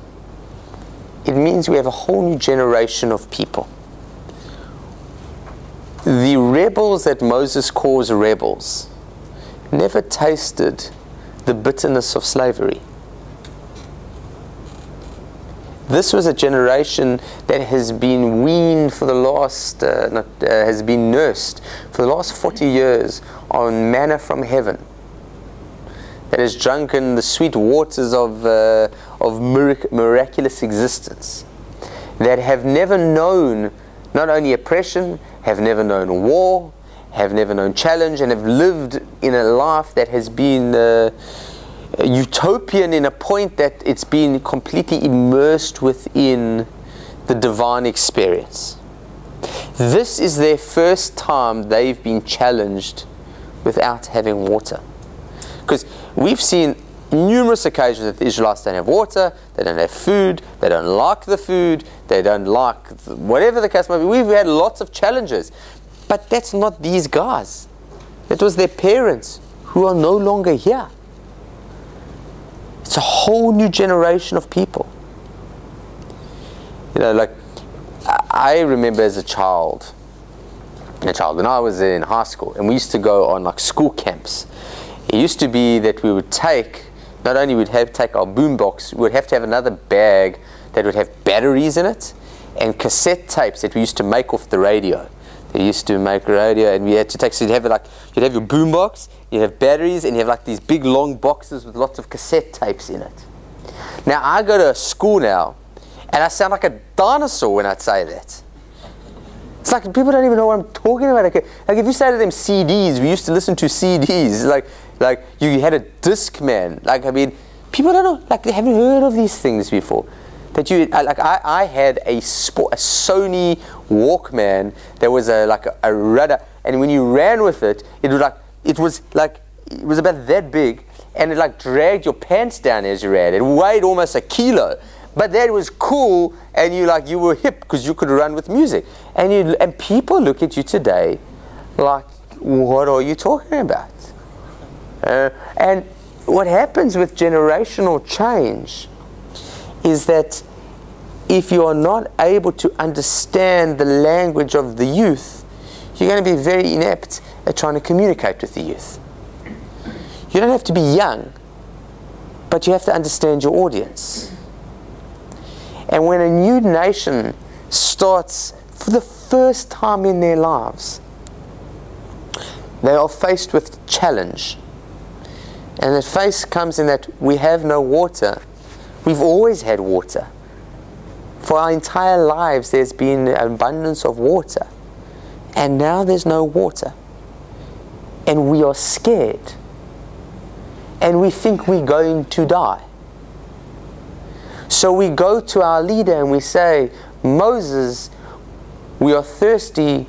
S1: it means we have a whole new generation of people. The rebels that Moses calls rebels never tasted the bitterness of slavery. This was a generation that has been weaned for the last, has been nursed for the last 40 years on manna from heaven, that has drunken the sweet waters of miraculous existence, that have never known not only oppression, have never known war, have never known challenge, and have lived in a life that has been utopian in a point that it's been completely immersed within the divine experience. This is their first time they've been challenged without having water. Because we've seen numerous occasions that the Israelites don't have water, they don't have food, they don't like the food, they don't like whatever the case might be. We've had lots of challenges. But that's not these guys. That was their parents who are no longer here. It's a whole new generation of people. You know, like, I remember as a child, when I was in high school, and we used to go on like school camps. It used to be that we would take, not only would have take our boombox, we would have to have another bag that would have batteries in it and cassette tapes that we used to make off the radio. They used to make a radio, and we had to take, so you'd have your boombox, you'd have batteries, and you have like these big long boxes with lots of cassette tapes in it. Now I go to a school now, and I sound like a dinosaur when I say that. It's like people don't even know what I'm talking about. Like if you say to them CDs, we used to listen to CDs. Like you had a Discman. Like, I mean, people don't know. Like, they haven't heard of these things before. That you like, I had a Sony Walkman. There was a rudder, and when you ran with it, it was about that big, and it like dragged your pants down as you ran. It weighed almost a kilo. But that was cool, and you were hip because you could run with music. And people look at you today like, what are you talking about? And what happens with generational change is that if you are not able to understand the language of the youth, you're going to be very inept at trying to communicate with the youth. You don't have to be young, but you have to understand your audience. And when a new nation starts for the first time in their lives, they are faced with challenge. And the face comes in that we have no water. We've always had water. For our entire lives there's been an abundance of water. And now there's no water. And we are scared. And we think we're going to die. So we go to our leader and we say, Moses, we are thirsty.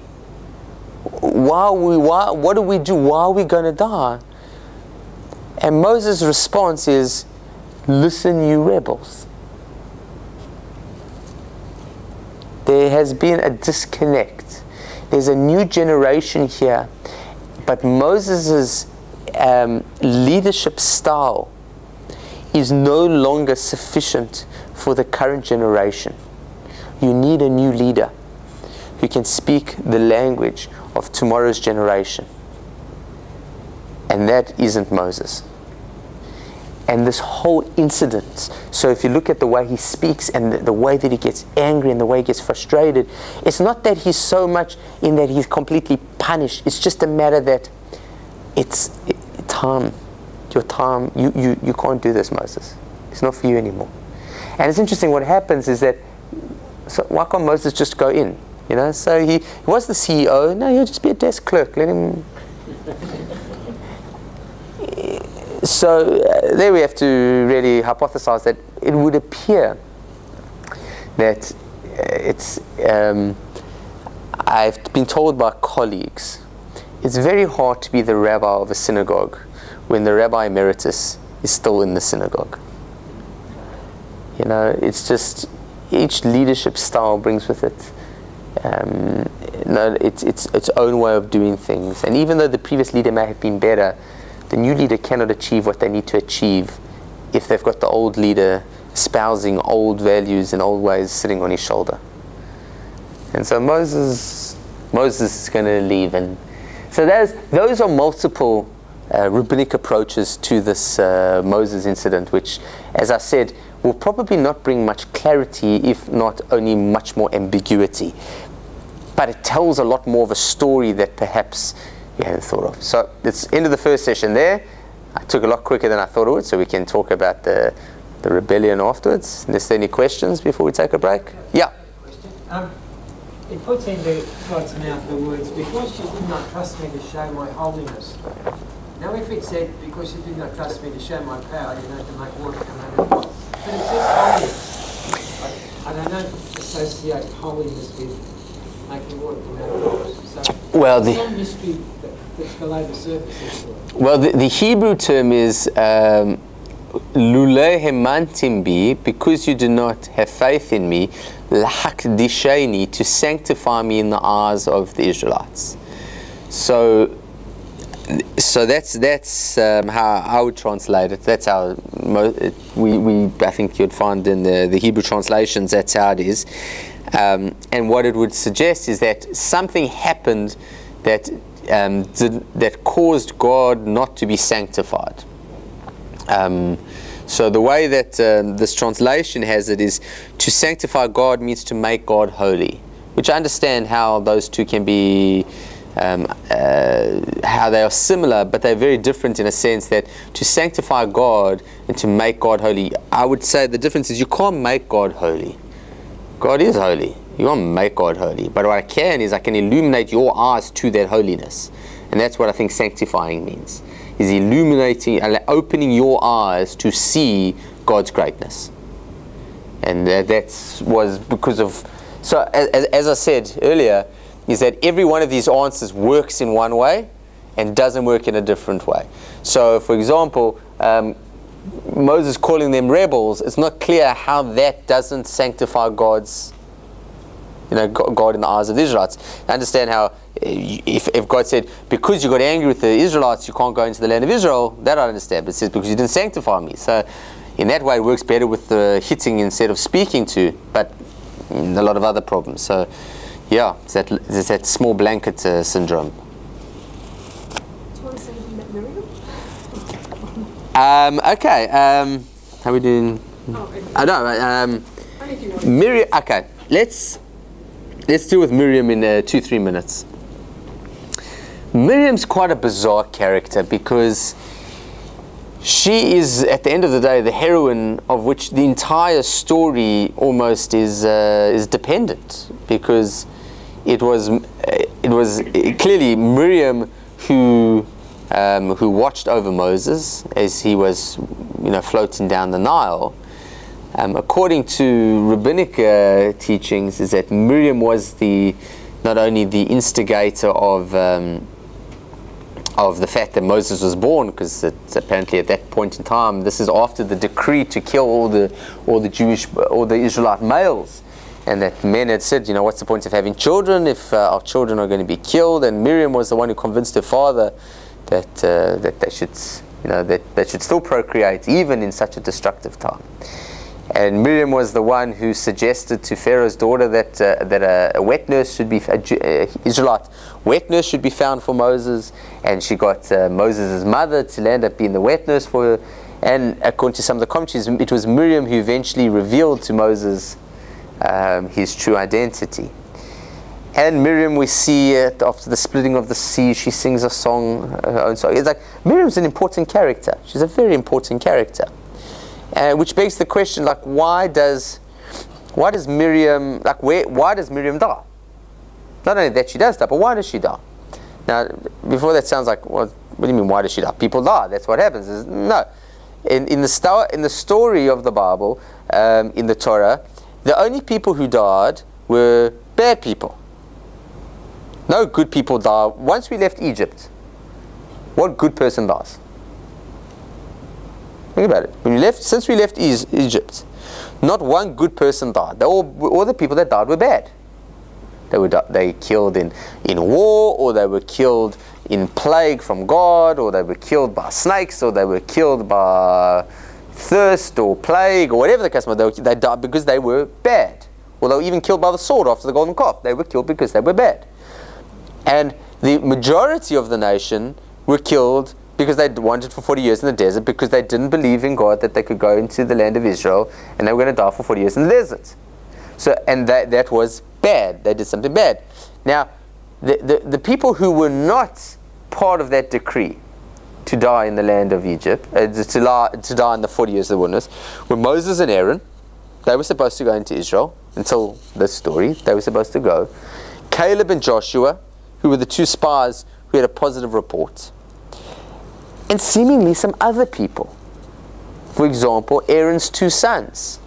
S1: What do we do? Why are we going to die? And Moses' response is, listen, you rebels. There has been a disconnect there's a new generation here, but Moses' leadership style is no longer sufficient for the current generation. You need a new leader who can speak the language of tomorrow's generation. And that isn't Moses. And this whole incident, so if you look at the way he speaks and the way that he gets angry and the way he gets frustrated, it's not that he's so much in that he's completely punished. It's just a matter that it's time. Your time, you can't do this, Moses. It's not for you anymore. And it's interesting, what happens is that, so why can't Moses just go in? You know, so he was the CEO. No, he'll just be a desk clerk. Let him. So there we have to really hypothesize that it would appear that I've been told by colleagues, it's very hard to be the rabbi of a synagogue when the rabbi emeritus is still in the synagogue. You know, it's just, each leadership style brings with it its own way of doing things. And even though the previous leader may have been better, the new leader cannot achieve what they need to achieve if they've got the old leader espousing old values and old ways sitting on his shoulder. And so Moses is going to leave. And so those are multiple rabbinic approaches to this Moses incident, which, as I said, will probably not bring much clarity, if not only much more ambiguity. But it tells a lot more of a story that perhaps you hadn't thought of. So it's end of the first session there. I took a lot quicker than I thought it would, so we can talk about the rebellion afterwards. Is there any questions before we take a break? Yeah.
S6: It puts into God's mouth the words, because you did not trust me to show my holiness. Now if it said, because you did not trust me to show my power, you had to make water come out of the pot. But it says holiness. I don't associate holiness with making water come out of the pot. So
S1: well,
S6: there's some mystery that's below the surface.
S1: Well, the Hebrew term is lule hemantim bi, because you do not have faith in me, lahakdisheni, to sanctify me in the eyes of the Israelites. So that's how I would translate it. That's how I think you'd find in the Hebrew translations. That's how it is. And what it would suggest is that something happened that caused God not to be sanctified. So the way that this translation has it is, to sanctify God means to make God holy, which I understand how those two can be, how they are similar, but they're very different in a sense that to sanctify God and to make God holy, I would say the difference is you can't make God holy. God is holy. You can't make God holy. But what I can is I can illuminate your eyes to that holiness. And that's what I think sanctifying means, is illuminating, opening your eyes to see God's greatness. And that was because of, so as I said earlier, is that every one of these answers works in one way and doesn't work in a different way. So for example, Moses calling them rebels, it's not clear how that doesn't sanctify God's, God in the eyes of the Israelites. I understand how if God said, because you got angry with the Israelites, you can't go into the land of Israel, that I understand. But it says, because you didn't sanctify me. So in that way, it works better with the hitting instead of speaking to, but a lot of other problems. So yeah, it's that small blanket syndrome.
S2: Do you want to say anything about Miriam?
S1: Okay. How are we doing? I know.
S2: Only if you want.
S1: Miriam. Okay. Let's deal with Miriam in 2-3 minutes. Miriam's quite a bizarre character because she is, at the end of the day, the heroine of which the entire story almost is dependent, because it was clearly Miriam who watched over Moses as he was floating down the Nile. According to rabbinic teachings, is that Miriam was not only the instigator of the fact that Moses was born, because apparently at that point in time, this is after the decree to kill all the Israelite males, and that men had said, you know, what's the point of having children if our children are going to be killed? And Miriam was the one who convinced her father that they should, you know, that they should still procreate even in such a destructive time. And Miriam was the one who suggested to Pharaoh's daughter that a wet nurse should be, Israelite wet nurse should be found for Moses, and she got Moses' mother to land up being the wet nurse for her. And according to some of the commentaries, it was Miriam who eventually revealed to Moses his true identity. And Miriam, we see after the splitting of the sea, she sings a song, her own song. It's like Miriam's an important character. She's a very important character. Which begs the question, like, why does Miriam, like, why does Miriam die? Not only that she does die, but why does she die? Now, before that sounds like, well, what do you mean, why does she die? People die, that's what happens. No. In the story of the Bible, in the Torah, the only people who died were bad people. No good people die. Once we left Egypt, what good person dies? Think about it. Since we left Egypt, not one good person died. All the people that died were bad. They killed in war, or they were killed in plague from God, or they were killed by snakes, or they were killed by thirst or plague, or whatever the case was. They died because they were bad. Or they were even killed by the sword after the golden calf. They were killed because they were bad. And the majority of the nation were killed because they wandered for 40 years in the desert, because they didn't believe in God that they could go into the land of Israel, and they were going to die for 40 years in the desert. So, and that was bad. They did something bad. Now, the people who were not part of that decree to die in the land of Egypt, to die in the 40 years of the wilderness, were Moses and Aaron. They were supposed to go into Israel until this story. They were supposed to go. Caleb and Joshua, who were the two spies who had a positive report. And seemingly some other people. For example, Aaron's two sons,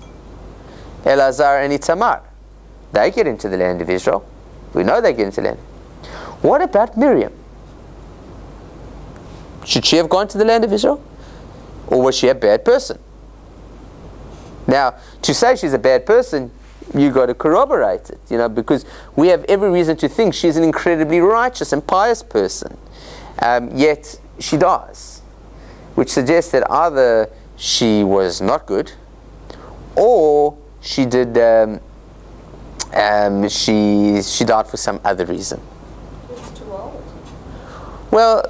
S1: Eleazar and Itamar. They get into the land of Israel. We know they get into the land. What about Miriam? Should she have gone to the land of Israel? Or was she a bad person? Now, to say she's a bad person, you got to corroborate it, you know, because we have every reason to think she's an incredibly righteous and pious person. Yet she dies, which suggests that either she was not good, or she did she died for some other reason.
S2: It's too old.
S1: Well,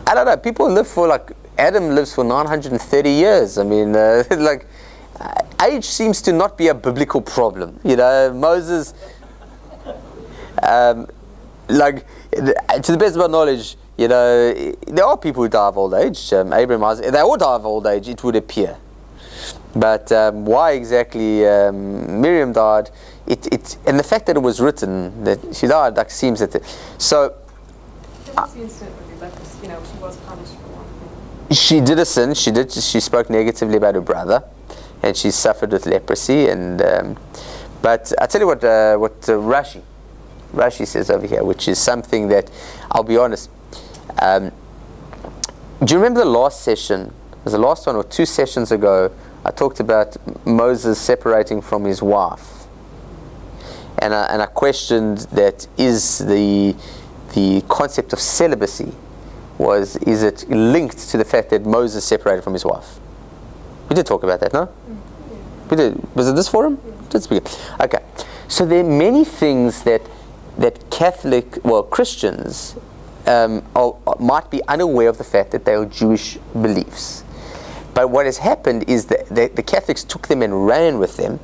S1: I don't know. People live for, like, Adam lives for 930 years. I mean, like, age seems to not be a biblical problem. You know, Moses, like, to the best of our knowledge, you know, there are people who die of old age. Abraham, Isaac, they all die of old age, it would appear. But why exactly Miriam died, and the fact that it was written that she died, like, seems that so.
S2: There was the incident with Rebecca, you know, she was punished for one thing.
S1: She did a sin. She spoke negatively about her brother, and she suffered with leprosy. And but I tell you what Rashi says over here, which is something that, I'll be honest. Do you remember the last session? It was the last one or two sessions ago. I talked about Moses separating from his wife, and I questioned that, is the concept of celibacy, is it linked to the fact that Moses separated from his wife? We did talk about that, no? We did. Was it this forum? Let's begin. Okay. So there are many things that Christians might be unaware of the fact that they are Jewish beliefs. But what has happened is that the Catholics took them and ran with them,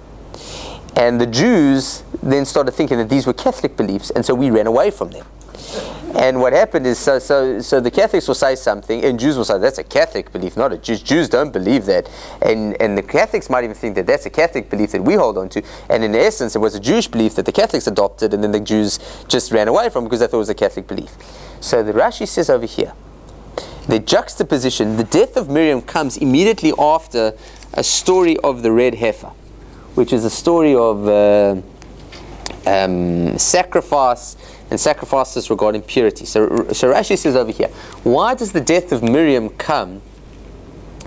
S1: and the Jews then started thinking that these were Catholic beliefs, and so we ran away from them. And what happened is, so the Catholics will say something, and Jews will say, that's a Catholic belief, not a Jew. Jews don't believe that. And the Catholics might even think that that's a Catholic belief that we hold on to. And in essence, it was a Jewish belief that the Catholics adopted, and then the Jews just ran away from because they thought it was a Catholic belief. So the Rashi says over here, the juxtaposition, the death of Miriam comes immediately after a story of the red heifer, which is a story of sacrifice and sacrifices regarding purity. So Rashi says over here, why does the death of Miriam come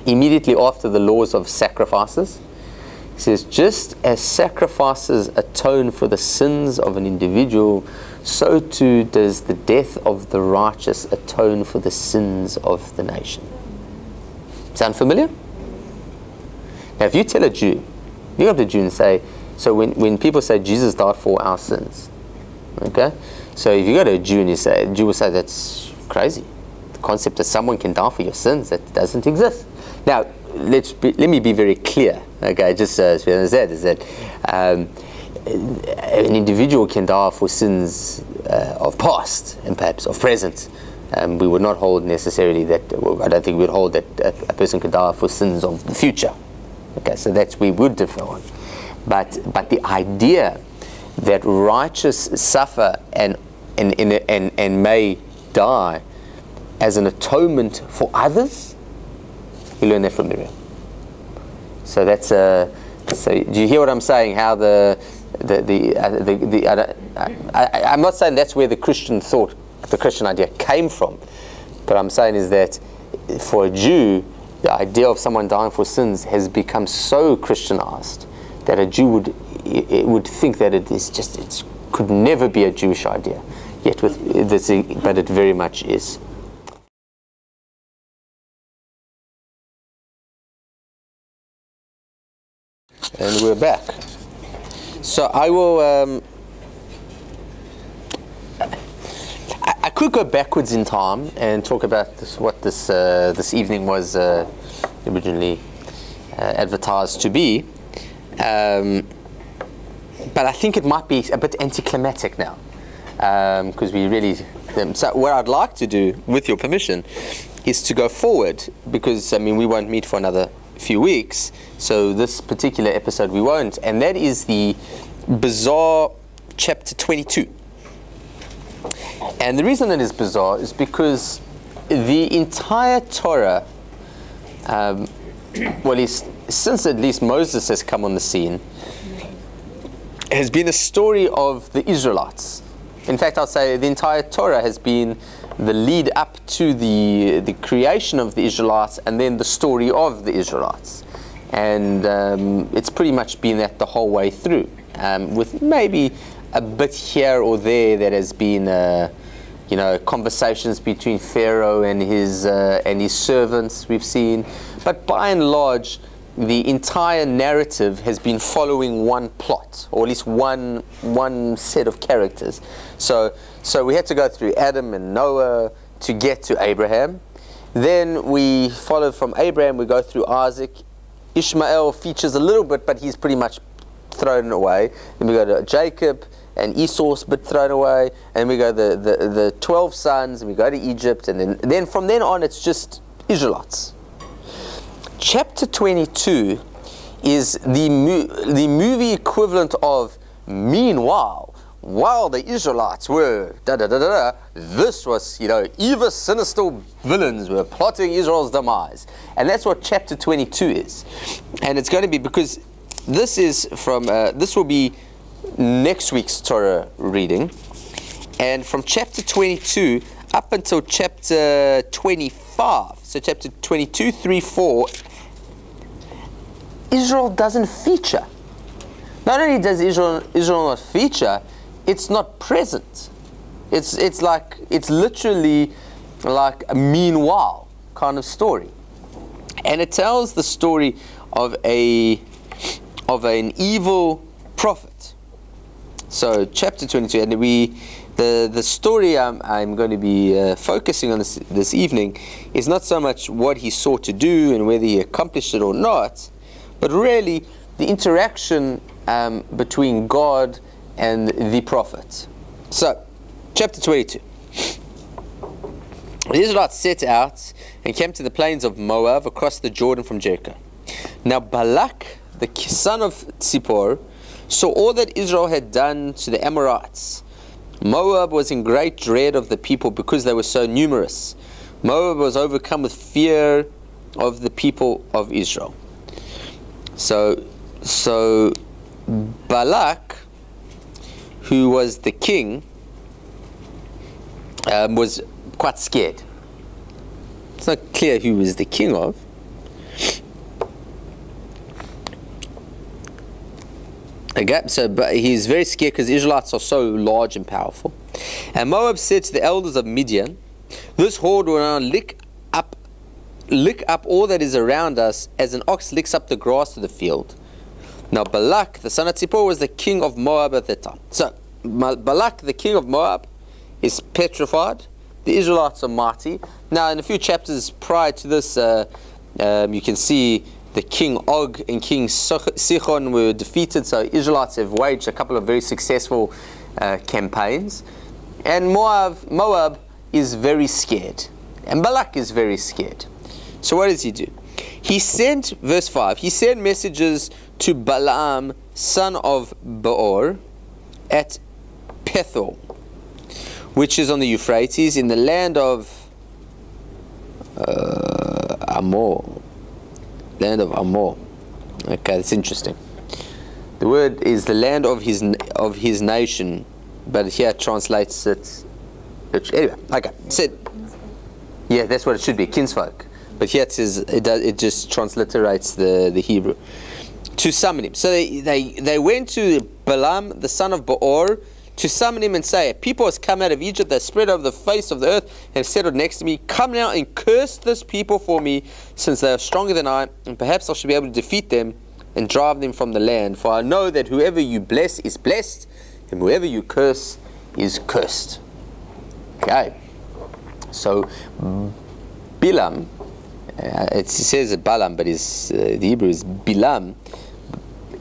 S1: immediately after the laws of sacrifices? It says, just as sacrifices atone for the sins of an individual, so too does the death of the righteous atone for the sins of the nation. Sound familiar? Now, if you tell a Jew, you go up to a Jew and say, so when people say Jesus died for our sins, okay? So if you go to a Jew and a Jew will say, that's crazy. The concept that someone can die for your sins, that doesn't exist. Now, let me be very clear, okay, just so as we understand, is that an individual can die for sins of past and perhaps of present. We would not hold necessarily that, well, I don't think we would hold that a person could die for sins of the future. Okay, so that's we would differ on. But the idea that righteous suffer and may die as an atonement for others, we learn that from Miriam. So that's so do you hear what I'm saying? How I'm not saying that's where the Christian thought, the Christian idea came from, but I'm saying is that for a Jew, the idea of someone dying for sins has become so Christianized that a Jew would think that it could never be a Jewish idea. Yet but it very much is. And we're back. So I will. I could go backwards in time and talk about what this evening was originally advertised to be, but I think it might be a bit anticlimactic now, because we really. So what I'd like to do, with your permission, is to go forward, because we won't meet for another few weeks, so this particular episode we won't, and that is the bizarre chapter 22. And the reason it is bizarre is because the entire Torah, since at least Moses has come on the scene, has been a story of the Israelites. In fact, I'll say the entire Torah has been the lead up to the creation of the Israelites and then the story of the Israelites. And it's pretty much been that the whole way through, with maybe a bit here or there that has been conversations between Pharaoh and his servants we've seen. But by and large, the entire narrative has been following one plot, or at least one set of characters. So we had to go through Adam and Noah to get to Abraham. Then we follow from Abraham, we go through Isaac. Ishmael features a little bit, but he's pretty much thrown away. Then we go to Jacob and Esau's bit thrown away. And we go the 12 sons, and we go to Egypt. And then from then on, it's just Israelites. Chapter 22 is the movie equivalent of, meanwhile, while the Israelites were this was, evil, sinister villains were plotting Israel's demise. And that's what chapter 22 is. And it's going to be, because this is from, this will be next week's Torah reading. And from chapter 22 up until chapter 25, so chapter 22, 3, 4, Israel doesn't feature. Not only does Israel not feature, it's not present. It's literally like a meanwhile kind of story, and it tells the story of an evil prophet. So chapter 22, and the story I'm going to be focusing on this evening is not so much what he sought to do and whether he accomplished it or not, but really the interaction between God and the prophet. So, chapter 22. The Israelites set out and came to the plains of Moab across the Jordan from Jericho. Now Balak, the son of Zippor, saw all that Israel had done to the Amorites. Moab was in great dread of the people because they were so numerous. Moab was overcome with fear of the people of Israel. So Balak, who was the king, was quite scared. It's not clear who was the king of. Okay, so but he's very scared because the Israelites are so large and powerful. And Moab said to the elders of Midian, "This horde will now lick up all that is around us, as an ox licks up the grass of the field." Now Balak, the son of Zippor, was the king of Moab at that time. So Balak, the king of Moab, is petrified. The Israelites are mighty. Now, in a few chapters prior to this, you can see the king Og and king Sichon were defeated. So Israelites have waged a couple of very successful campaigns. And Moab is very scared. And Balak is very scared. So what does he do? He sent, verse 5, he sent messages to Balaam, son of Beor, at Pethor, which is on the Euphrates, in the land of Amor. Land of Amor. Okay, that's interesting. The word is the land of his nation, but here it translates it. Anyway, okay. Yeah, that's what it should be, kinsfolk. But here it says it just transliterates the Hebrew. To summon him. So they went to Balaam, the son of Beor, to summon him and say, "A people has come out of Egypt, they spread over the face of the earth and have settled next to me. Come now and curse this people for me, since they are stronger than I, and perhaps I shall be able to defeat them and drive them from the land. For I know that whoever you bless is blessed, and whoever you curse is cursed." Okay. So Bilam, it says Balaam, but the Hebrew is Bilam,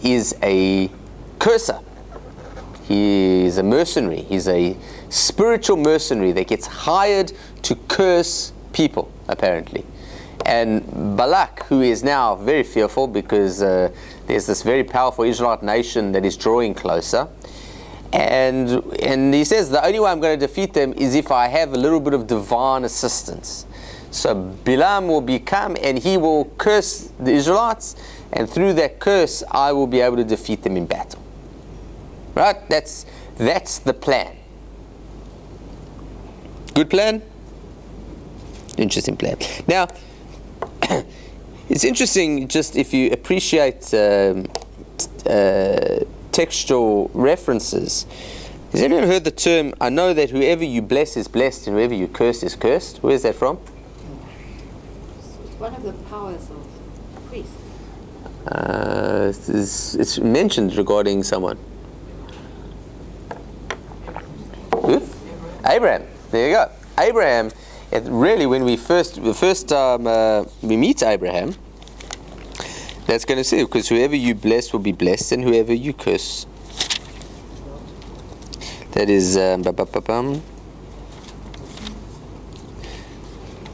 S1: is a curser. He is a mercenary. He's a spiritual mercenary that gets hired to curse people, apparently. And Balak, who is now very fearful because there's this very powerful Israelite nation that is drawing closer. And he says, the only way I'm going to defeat them is if I have a little bit of divine assistance. So Bilam will become, and he will curse the Israelites, and through that curse I will be able to defeat them in battle. Right? That's the plan. Good plan? Interesting plan. Now, it's interesting just if you appreciate textual references. Has anyone heard the term, "I know that whoever you bless is blessed and whoever you curse is cursed"? Where's that from?
S3: It's one of the powers of priests.
S1: It's mentioned regarding someone. Who? Abraham. There you go. Abraham. Really, when the first time we meet Abraham, that's going to say, because whoever you bless will be blessed, and whoever you curse. That is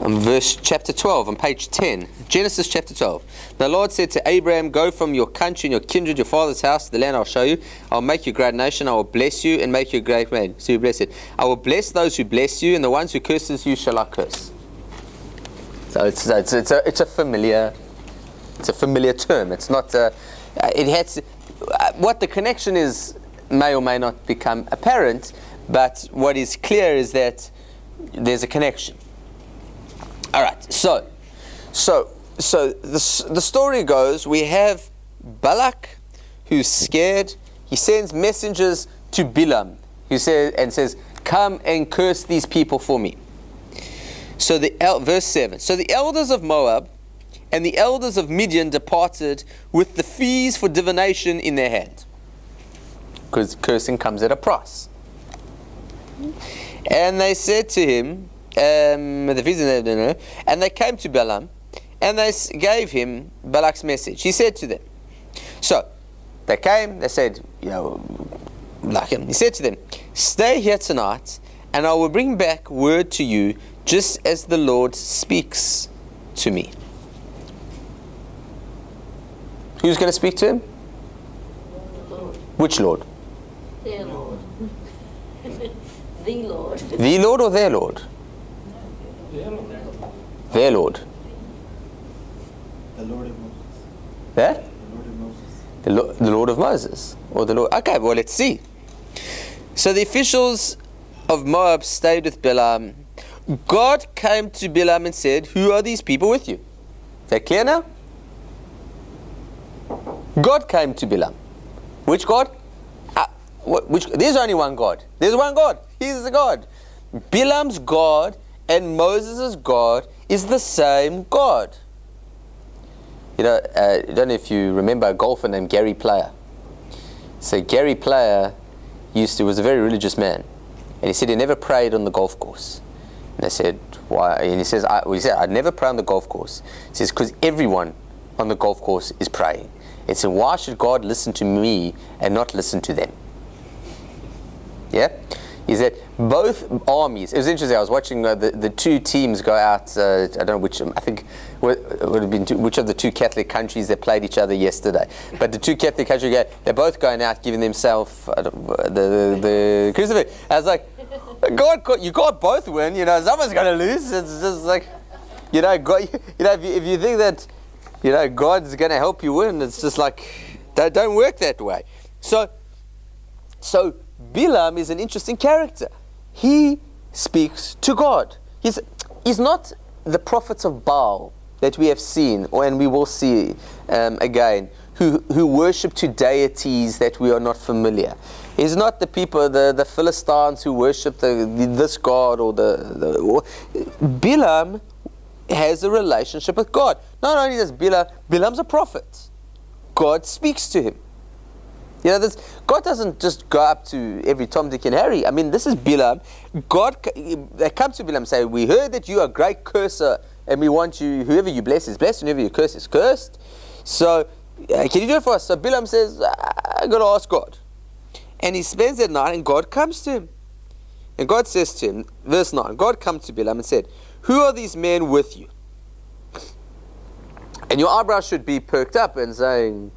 S1: verse chapter 12 on page 10. Genesis chapter 12. The Lord said to Abraham, "Go from your country and your kindred, your father's house, to the land I'll show you. I'll make you a great nation. I will bless you and make you a great man." So you bless it. "I will bless those who bless you, and the ones who curses you shall I curse." So it's a familiar term. It's not. It has what the connection is may or may not become apparent, but what is clear is that there's a connection. All right. So the story goes, we have Balak, who's scared. He sends messengers to Bilam, who says, "Come and curse these people for me." So verse 7. So the elders of Moab and the elders of Midian departed with the fees for divination in their hand, because cursing comes at a price. And they said to him, and they came to Balaam, and they gave him Balak's message. He said to them, so they came, they said, like him. He said to them, "Stay here tonight, and I will bring back word to you, just as the Lord speaks to me." Who's going to speak to him?
S3: Lord.
S1: Which Lord?
S3: Their Lord. The Lord.
S1: The Lord or their Lord? Their Lord.
S7: The Lord of Moses.
S1: There?
S7: The Lord of Moses.
S1: The Lord of Moses, or the Lord. Okay, well, let's see. So the officials of Moab stayed with Balaam. God came to Balaam and said, "Who are these people with you?" Is that clear now? God came to Balaam. Which God? There's only one God. There's one God. He's the God. Bilam's God and Moses' God is the same God. You know, I don't know if you remember a golfer named Gary Player. So Gary Player was a very religious man, and he said he never prayed on the golf course. And they said, why? And he said, I'd never pray on the golf course. He says, because everyone on the golf course is praying. And so why should God listen to me and not listen to them? Yeah? He said both armies, it was interesting, I was watching the two teams go out, I don't know which, I think would have been which of the two Catholic countries that played each other yesterday. But the two Catholic countries, they're both going out giving themselves the crucifix. I was like, God, you can't both win, you know, someone's going to lose. It's just like, you know, God, you know, if you think that, you know, God's going to help you win, it's just like, don't work that way. So Bilam is an interesting character. He speaks to God. He's not the prophets of Baal that we have seen, and we will see again, who worship to deities that we are not familiar. He's not the people, the Philistines who worship this God or Bilam has a relationship with God. Not only does Bilam's a prophet. God speaks to him. You know, God doesn't just go up to every Tom, Dick, and Harry. I mean, this is Bilam. They come to Bilam and say, we heard that you are a great curser, and we want you, whoever you bless is blessed, and whoever you curse is cursed. So, can you do it for us? So Bilam says, I've got to ask God. And he spends that night, and God comes to him. And God says to him, verse 9, God comes to Bilam and said, who are these men with you? And your eyebrows should be perked up and saying,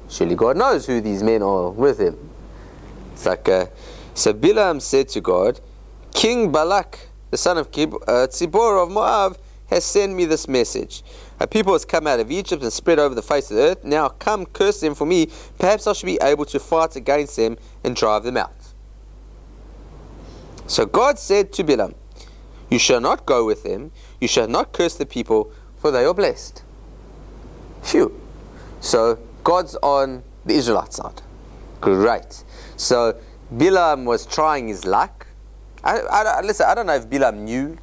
S1: surely God knows who these men are with him. It's like, so Bilam said to God, King Balak, the son of Tzibor of Moab, has sent me this message. A people has come out of Egypt and spread over the face of the earth. Now come, curse them for me. Perhaps I shall be able to fight against them and drive them out. So God said to Bilam, you shall not go with them. You shall not curse the people, for they are blessed. Phew. So God's on the Israelite side. Great. So Bilam was trying his luck. Listen, I don't know if Bilam knew,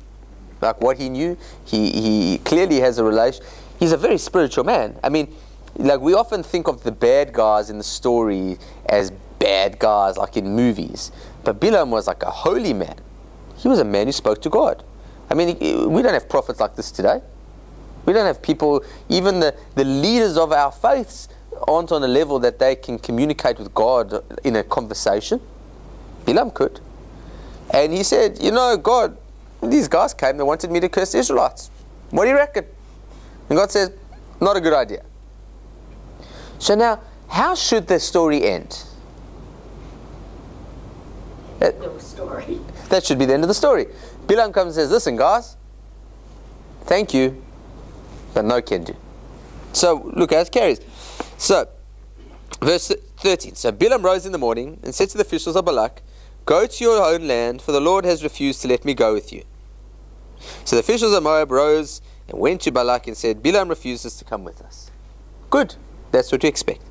S1: like what he knew. He clearly has a relation. He's a very spiritual man. I mean, like we often think of the bad guys in the story as bad guys, like in movies. But Bilam was like a holy man. He was a man who spoke to God. I mean, we don't have prophets like this today. We don't have people, even the leaders of our faiths aren't on a level that they can communicate with God in a conversation. Bilam could. And he said, you know, God, these guys came, they wanted me to curse the Israelites. What do you reckon? And God says, not a good idea. So now, how should the story end? That should be the end of the story. Bilam comes and says, listen guys, thank you, but no can do. So look how it carries. So, verse 13. So Bilam rose in the morning and said to the officials of Balak, go to your own land, for the Lord has refused to let me go with you. So the officials of Moab rose and went to Balak and said, Bilam refuses to come with us. Good, that's what we expect.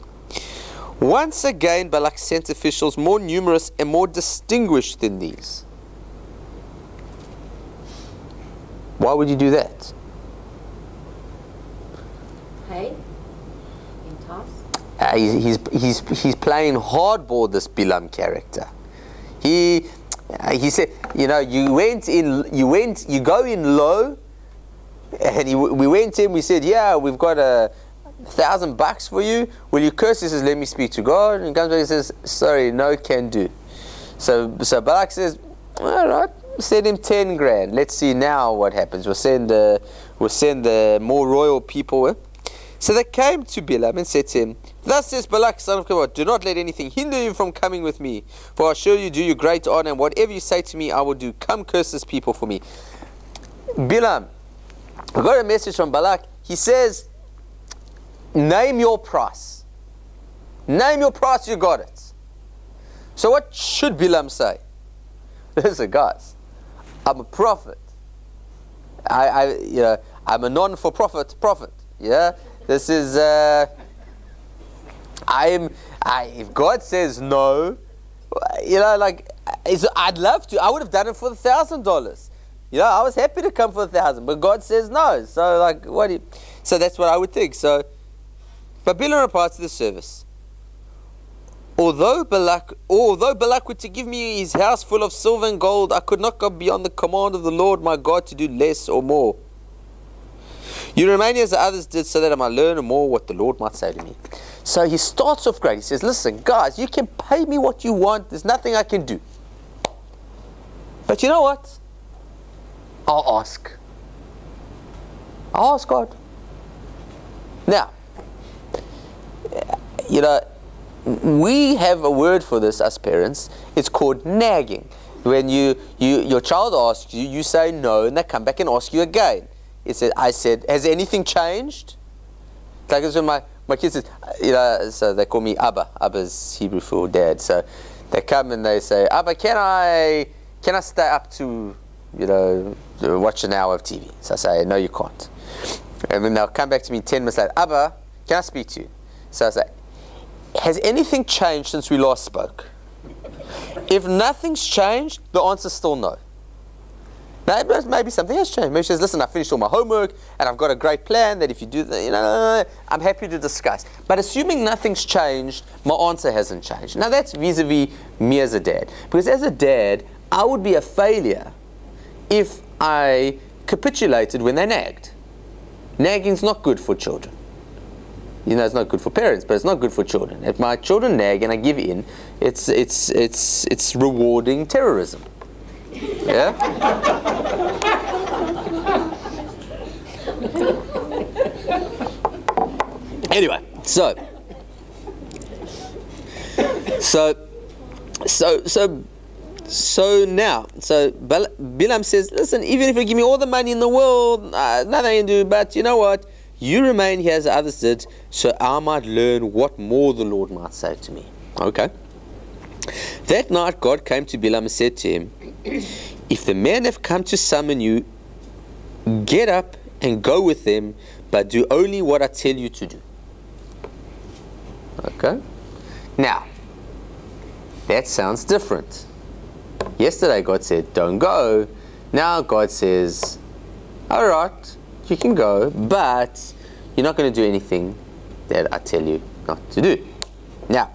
S1: Once again Balak sent officials more numerous and more distinguished than these. Why would you do that?
S3: Hey,
S1: he's playing hardball, this Bilam character. He said, you know, you go in low, and we went in, we said, yeah, we've got $1,000 for you. Will you curse? He says, let me speak to God. And he comes back and says, sorry, no can do. So Balak says, all right, send him 10 grand. Let's see now what happens. We'll send the more royal people. So they came to Bilam and said to him, thus says Balak, son of Krebs, do not let anything hinder you from coming with me, for I assure you do you great honor, and whatever you say to me I will do. Come curse this people for me. Bilam, I got a message from Balak. He says, name your price. Name your price, you got it. So what should Bilam say? Listen guys, I'm a prophet. I'm a non-for-profit prophet. Yeah? This is, if God says no, I'd love to. I would have done it for $1,000. I was happy to come for 1,000, but God says no. So so that's what I would think. So, but Bilam replied to the service, Although Balak were to give me his house full of silver and gold, I could not go beyond the command of the Lord my God to do less or more. You remain as the others did, so that I might learn more what the Lord might say to me. So he starts off great. He says, listen, guys, you can pay me what you want. There's nothing I can do. But you know what? I'll ask. I'll ask God. Now, we have a word for this, us parents. It's called nagging. When your child asks you, you say no, and they come back and ask you again. I said, has anything changed? Like it's when my kids said, so they call me Abba. Abba's Hebrew for dad. So they come and they say, Abba, can I stay up to watch an hour of TV? So I say, no, you can't. And then they'll come back to me 10 minutes later, Abba, can I speak to you? So I say, has anything changed since we last spoke? If nothing's changed, the answer's still no. Maybe something has changed. Maybe she says, listen, I finished all my homework and I've got a great plan that if you do that, I'm happy to discuss. But assuming nothing's changed, my answer hasn't changed. Now that's vis-a-vis me as a dad. Because as a dad, I would be a failure if I capitulated when they nagged. Nagging's not good for children. It's not good for parents, but it's not good for children. If my children nag and I give in, it's rewarding terrorism. Yeah? Anyway, so now, Bilam says, listen, even if you give me all the money in the world, nothing I can do, but you know what? You remain here as the others did, so I might learn what more the Lord might say to me. Okay. That night God came to Bilam and said to him, if the men have come to summon you, get up and go with them, but do only what I tell you to do. Okay. Now, that sounds different. Yesterday God said, don't go. Now God says, all right, you can go, but you're not going to do anything that I tell you not to do. Now,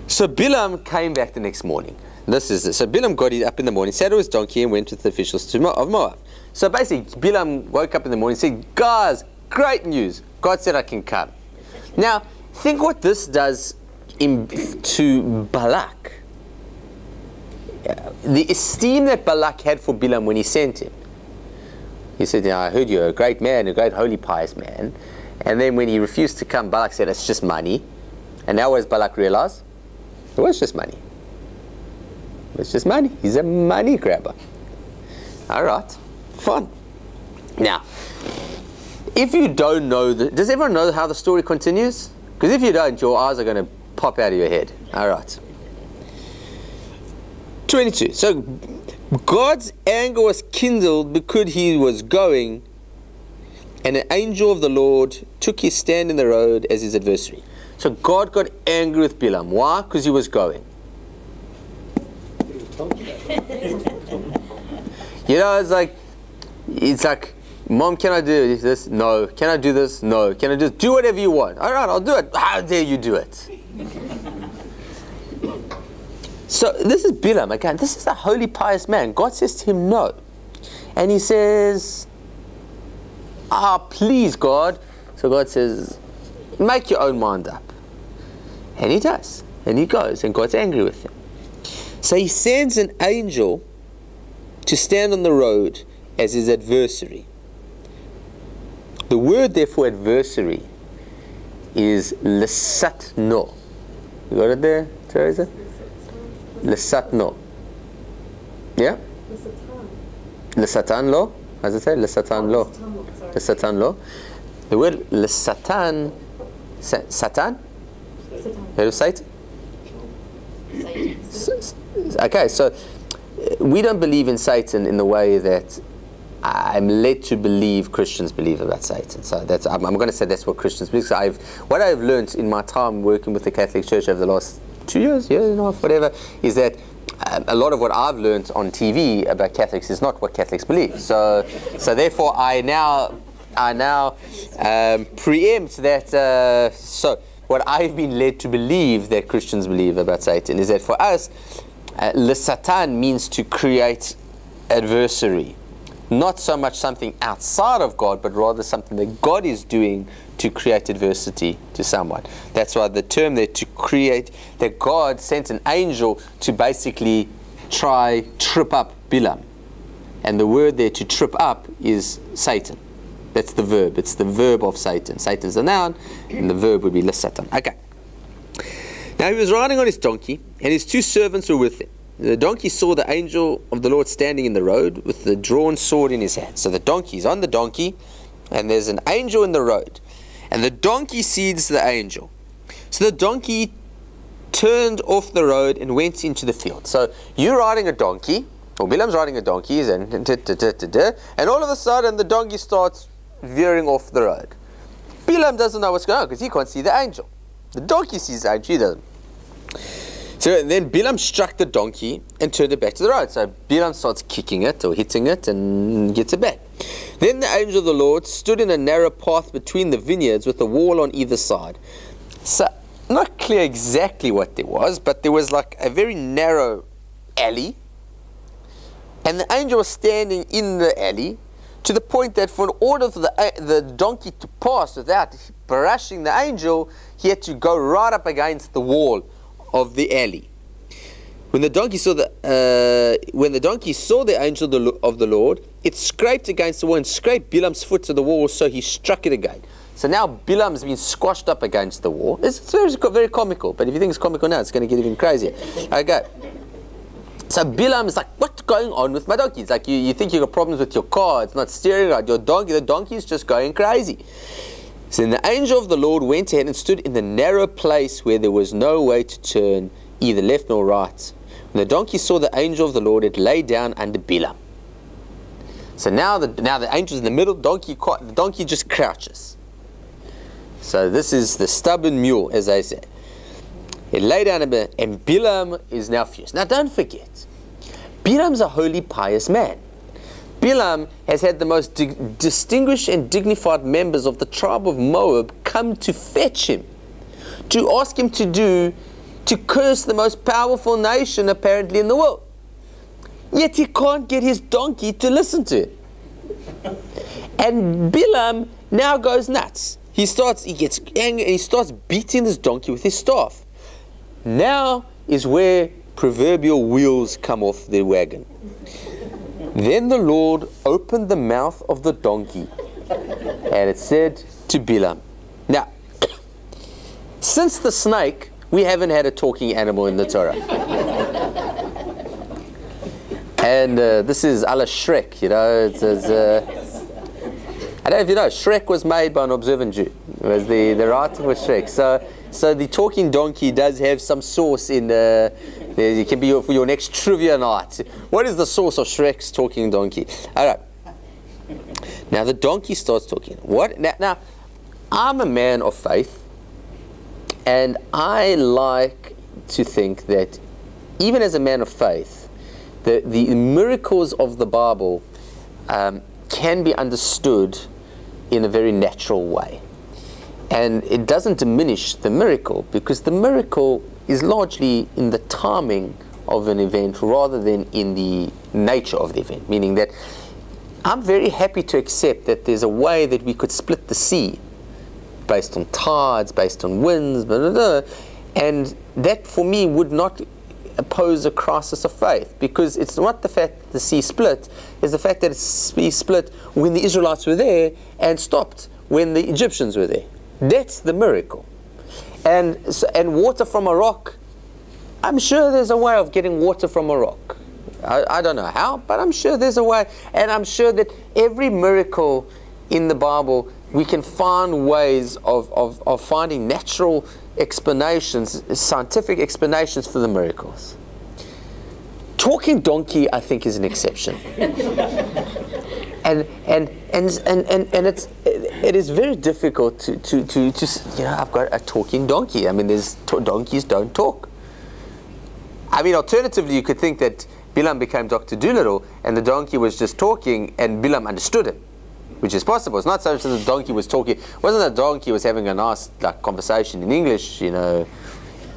S1: so Bilam came back the next morning. So Bilam got up in the morning, sat on his donkey, and went with the officials of Moab. So basically, Bilam woke up in the morning and said, guys, great news. God said I can come. Now, think what this does to Balak. The esteem that Balak had for Bilam when he sent him. He said, I heard you're a great man, a great holy pious man. And then when he refused to come, Balak said, it's just money. And now what does Balak realize? It was just money. It's just money. He's a money grabber. All right, fine. Now, if you don't know, does everyone know how the story continues? Because if you don't, your eyes are going to pop out of your head. All right. 22. So God's anger was kindled because he was going, and an angel of the Lord took his stand in the road as his adversary. So God got angry with Bilam. Why? Because he was going. It's like, Mom, can I do this? No. Can I do this? No. Can I do whatever you want? All right, I'll do it. How dare you do it? So this is Bilam again. This is a holy, pious man. God says to him, no. And he says, please, God. So God says, make your own mind up. And he does. And he goes. And God's angry with him. So he sends an angel to stand on the road as his adversary. The word there for adversary is lesatno. You got it there, Teresa? Lesatno. Yeah? Lesatan lo. How does it say? Lesatan lo. Lesatan lo. The word lesatan, Satan? Heard of Satan? Okay, so we don't believe in Satan in the way that I'm led to believe Christians believe about Satan. So I'm going to say that's what Christians believe. So what I've learned in my time working with the Catholic Church over the last 2 years, year and a half, whatever, is that a lot of what I've learned on TV about Catholics is not what Catholics believe. So therefore, I now preempt that. So what I've been led to believe that Christians believe about Satan is that for us, le Satan means to create adversary. Not so much something outside of God, but rather something that God is doing to create adversity to someone. That's why the term there, to create, that God sent an angel to basically trip up Bilam. And the word there, to trip up, is Satan. That's the verb. It's the verb of Satan. Satan's the noun, and the verb would be Satan. Okay. Now he was riding on his donkey, and his 2 servants were with him. The donkey saw the angel of the Lord standing in the road with the drawn sword in his hand. So the donkey's on the donkey, and there's an angel in the road. And the donkey sees the angel. So the donkey turned off the road and went into the field. So you're riding a donkey, or Bilam's riding a donkey, and all of a sudden the donkey starts veering off the road. Bilam doesn't know what's going on because he can't see the angel. The donkey sees the angel, he doesn't. So then Bilam struck the donkey and turned it back to the road. So Bilam starts kicking it or hitting it and gets it back. Then the angel of the Lord stood in a narrow path between the vineyards with a wall on either side. So not clear exactly what there was, but there was like a very narrow alley. And the angel was standing in the alley to the point that for in order for the donkey to pass without brushing the angel, he had to go right up against the wall of the alley. When the donkey saw the angel of the Lord, it scraped against the wall and scraped Bilam's foot to the wall, so he struck it again. So now Bilam's been squashed up against the wall. It's very comical, but if you think it's comical now, it's going to get even crazier. Okay. So Bilam is like, what's going on with my donkey? It's like you think you got problems with your car, it's not steering right. Your donkey, the donkey is just going crazy. So then the angel of the Lord went ahead and stood in the narrow place where there was no way to turn either left nor right. When the donkey saw the angel of the Lord, it lay down under Bilam. So now the angel's in the middle, the donkey just crouches. So this is the stubborn mule, as they say. It lay down and Bilam is now furious. Now don't forget, Bilam's a holy, pious man. Bilam has had the most distinguished and dignified members of the tribe of Moab come to fetch him, to ask him to curse the most powerful nation apparently in the world. Yet he can't get his donkey to listen to it. And Bilam now goes nuts. He gets angry and he starts beating this donkey with his staff. Now is where proverbial wheels come off the wagon. Then the Lord opened the mouth of the donkey, and it said to Bilam. Now, since the snake, we haven't had a talking animal in the Torah. And this is a la Shrek, you know. I don't know if you know, Shrek was made by an observant Jew. It was the writer was Shrek. So the talking donkey does have some source in it can be for your next trivia night. What is the source of Shrek's talking donkey? All right. Now the donkey starts talking. What? Now I'm a man of faith, and I like to think that even as a man of faith, the miracles of the Bible can be understood in a very natural way. And it doesn't diminish the miracle, because the miracle is largely in the timing of an event rather than in the nature of the event. Meaning that I'm very happy to accept that there's a way that we could split the sea based on tides, based on winds, blah, blah, blah. And that for me would not pose a crisis of faith, because it's not the fact that the sea split, it's the fact that the sea split when the Israelites were there and stopped when the Egyptians were there. That's the miracle. And water from a rock, I'm sure there's a way of getting water from a rock. I don't know how, but I'm sure there's a way. And I'm sure that every miracle in the Bible, we can find ways of finding natural explanations, scientific explanations for the miracles. Talking donkey, I think, is an exception. it is very difficult to I've got a talking donkey. I mean, donkeys don't talk. I mean, alternatively, you could think that Bilam became Dr. Dolittle and the donkey was just talking and Bilam understood him, which is possible. It's not so much that the donkey was talking. It wasn't the donkey was having a nice conversation in English,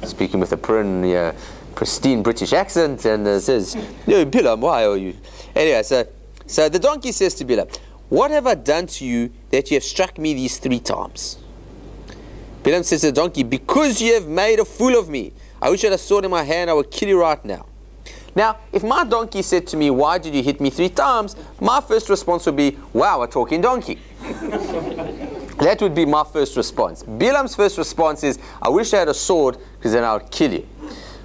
S1: speaking with a pristine British accent, and says, "No, Bilam, why are you?" Anyway, so the donkey says to Bilam, "What have I done to you that you have struck me these 3 times?" Bilam says to the donkey, "Because you have made a fool of me. I wish I had a sword in my hand, I would kill you right now." Now, if my donkey said to me, "Why did you hit me 3 times?" my first response would be, "Wow, a talking donkey." That would be my first response. Bilam's first response is, "I wish I had a sword, because then I would kill you."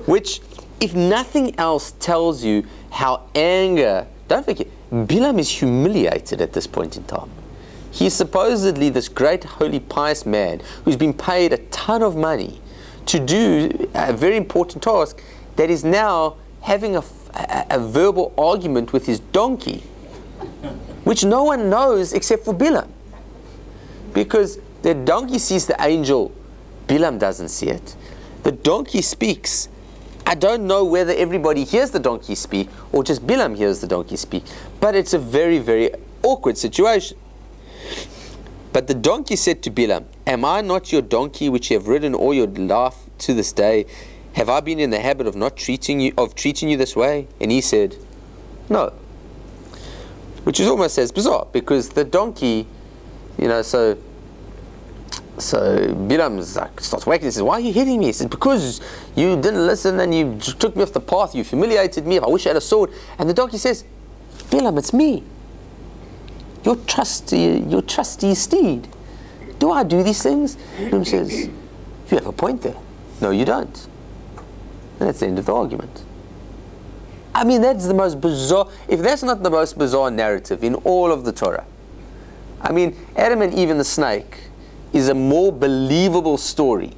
S1: Which, if nothing else, tells you how anger... Don't forget, Bilam is humiliated at this point in time. He's supposedly this great, holy, pious man who's been paid a ton of money to do a very important task, that is now having a verbal argument with his donkey, which no one knows except for Bilam. Because the donkey sees the angel, Bilam doesn't see it. The donkey speaks. I don't know whether everybody hears the donkey speak or just Bilam hears the donkey speak, but it's a very, very awkward situation. But the donkey said to Bilam, "Am I not your donkey which you have ridden all your life to this day? Have I been in the habit of treating you this way?" And he said, "No." Which is almost as bizarre, because the donkey, so Bilam starts whacking. He says, "Why are you hitting me?" He says, "Because you didn't listen and you took me off the path. You humiliated me. If I wish I had a sword." And the donkey says, "Bilam, it's me, your trusty steed. Do I do these things?" Bilam says, "You have a point there. No, you don't." And that's the end of the argument. I mean, that's the most bizarre, if that's not the most bizarre narrative in all of the Torah. I mean, Adam and Eve and the snake is a more believable story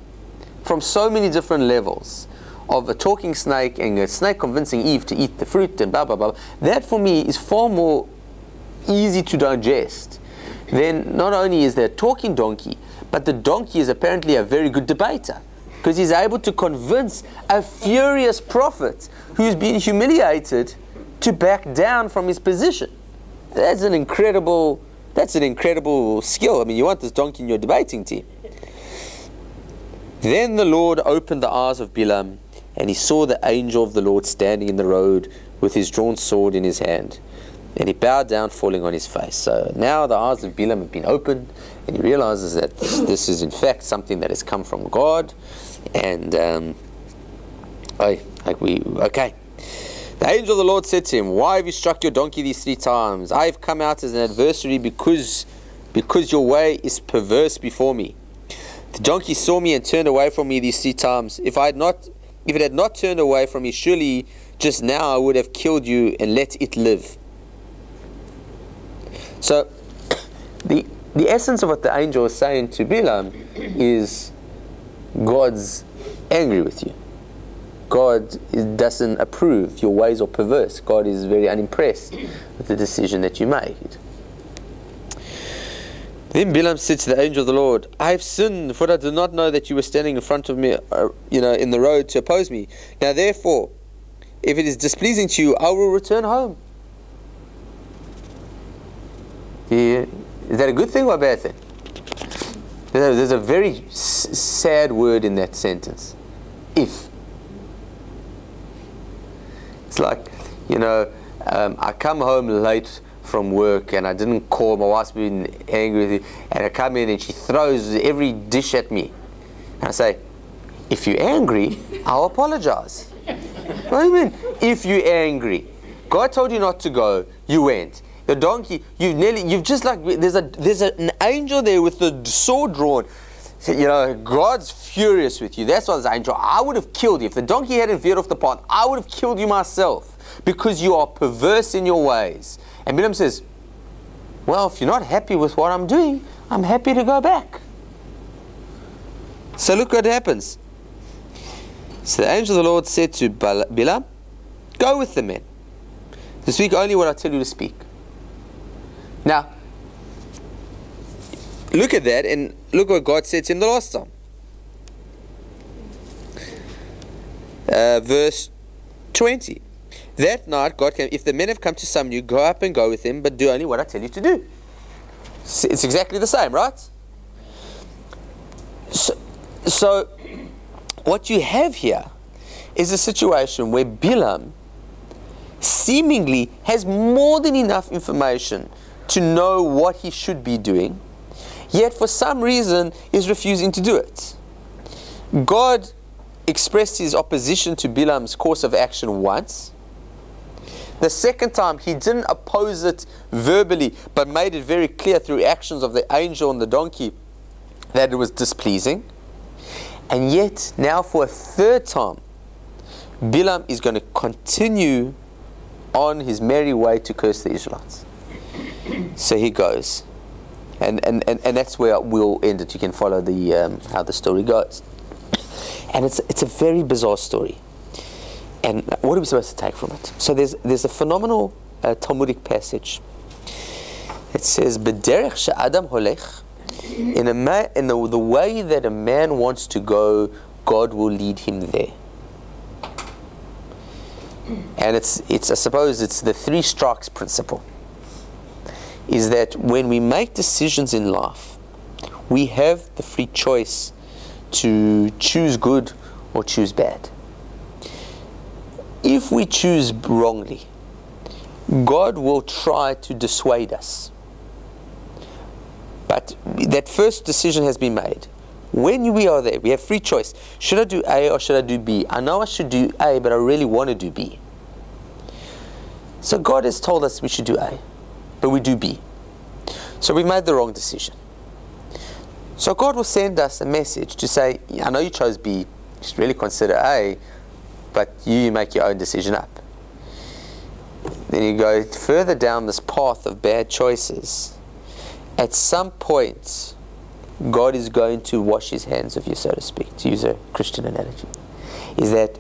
S1: from so many different levels, of a talking snake and a snake convincing Eve to eat the fruit and blah, blah, blah. That for me is far more easy to digest than not only is there a talking donkey, but the donkey is apparently a very good debater, because he's able to convince a furious prophet who's been humiliated to back down from his position. That's an incredible skill. I mean, you want this donkey in your debating team. Then the Lord opened the eyes of Bilam, and he saw the angel of the Lord standing in the road with his drawn sword in his hand. And he bowed down, falling on his face. So now the eyes of Bilam have been opened, and he realizes that this is in fact something that has come from God. And okay. The angel of the Lord said to him, "Why have you struck your donkey these 3 times? I have come out as an adversary because your way is perverse before me. The donkey saw me and turned away from me these 3 times. If it had not turned away from me, surely just now I would have killed you and let it live." So the essence of what the angel is saying to Bilam is, God's angry with you. God doesn't approve. Your ways are perverse. God is very unimpressed with the decision that you made. Then Bilam said to the angel of the Lord, "I have sinned, for I did not know that you were standing in front of me, in the road to oppose me. Now therefore, if it is displeasing to you, I will return home." Yeah. Is that a good thing or a bad thing? There's a very sad word in that sentence. If. It's like, I come home late from work and I didn't call, my wife's been angry with you, and I come in and she throws every dish at me. And I say, "If you're angry, I'll apologize." What do you mean, if you're angry? God told you not to go, you went. The donkey, there's an angel there with the sword drawn. God's furious with you. That's why the angel, I would have killed you. If the donkey hadn't veered off the path, I would have killed you myself, because you are perverse in your ways. And Bilam says, "Well, if you're not happy with what I'm doing, I'm happy to go back." So look what happens. So the angel of the Lord said to Bilam, "Go with the men, to speak only what I tell you to speak." Now, look at that and look what God said to him the last time. Verse 20. That night God came, if the men have come to summon you, go up and go with them, but do only what I tell you to do. It's exactly the same, right? So what you have here is a situation where Bilam seemingly has more than enough information to know what he should be doing, yet for some reason is refusing to do it. God expressed his opposition to Bilam's course of action once. The second time he didn't oppose it verbally, but made it very clear through actions of the angel and the donkey that it was displeasing. And yet now for a third time Bilam is going to continue on his merry way to curse the Israelites. So he goes, and that's where we'll end it. You can follow the how the story goes, and it's a very bizarre story. And what are we supposed to take from it? So there's a phenomenal Talmudic passage. It says, "B'derech she'adam holech," in the way that a man wants to go, God will lead him there. And it's I suppose it's the 3 strikes principle. Is that when we make decisions in life, we have the free choice to choose good or choose bad. If we choose wrongly, God will try to dissuade us. But that first decision has been made. When we are there, we have free choice. Should I do A or should I do B? I know I should do A, but I really want to do B. So God has told us we should do A, but we do B. So we've made the wrong decision. So God will send us a message to say, I know you chose B, you should really consider A, but you make your own decision up. Then you go further down this path of bad choices. At some point, God is going to wash his hands of you, so to speak, to use a Christian analogy. Is that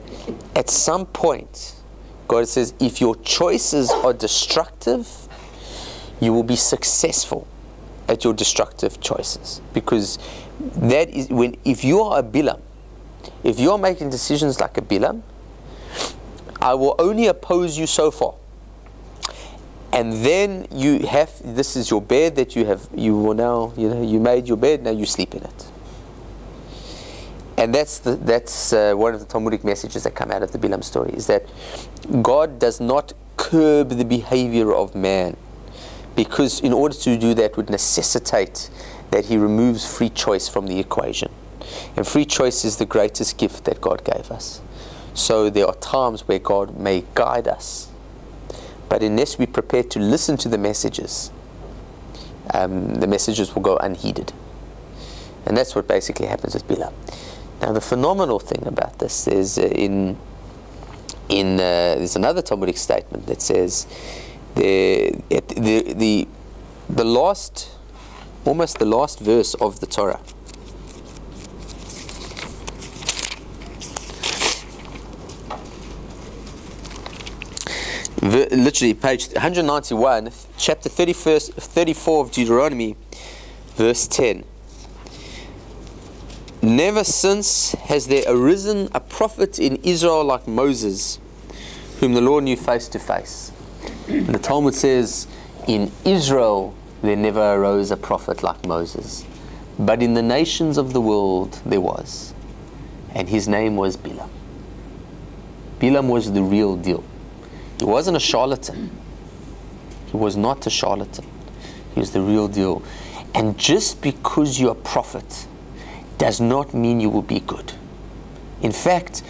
S1: at some point, God says, if your choices are destructive, you will be successful at your destructive choices. Because that is if you are a Bilam, if you are making decisions like a Bilam, I will only oppose you so far. And then you have, this is your bed that you you made your bed, now you sleep in it. And that's one of the Talmudic messages that come out of the Bilam story, is that God does not curb the behavior of man, because in order to do that would necessitate that he removes free choice from the equation. And free choice is the greatest gift that God gave us. So there are times where God may guide us, but unless we're prepared to listen to the messages will go unheeded. And that's what basically happens with Bilam. Now the phenomenal thing about this is there's another Talmudic statement that says the last, almost the last verse of the Torah. Literally page 191, chapter 34 of Deuteronomy, verse 10. Never since has there arisen a prophet in Israel like Moses, whom the Lord knew face to face. And the Talmud says, in Israel there never arose a prophet like Moses, but in the nations of the world there was, and his name was Bilam. Bilam was the real deal. He wasn't a charlatan. He was not a charlatan. He was the real deal. And just because you're a prophet does not mean you will be good. In fact,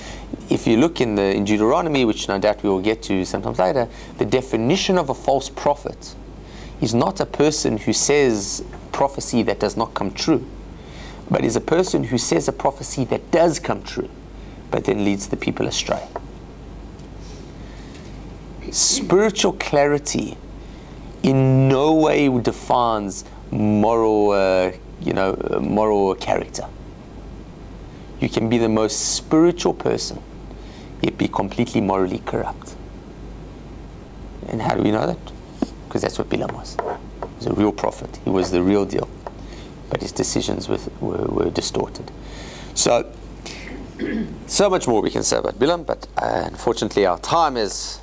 S1: if you look in Deuteronomy, which no doubt we will get to sometimes later, the definition of a false prophet is not a person who says prophecy that does not come true, but is a person who says a prophecy that does come true, but then leads the people astray. Spiritual clarity in no way defines moral character. You can be the most spiritual person, yet be completely morally corrupt. And how do we know that? Because that's what Bilam was. was a real prophet. He was the real deal. But his decisions were distorted. So much more we can say about Bilam, but unfortunately our time has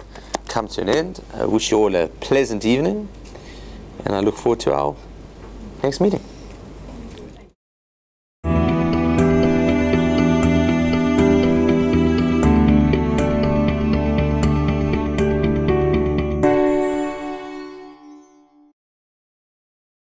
S1: come to an end. I wish you all a pleasant evening, and I look forward to our next meeting.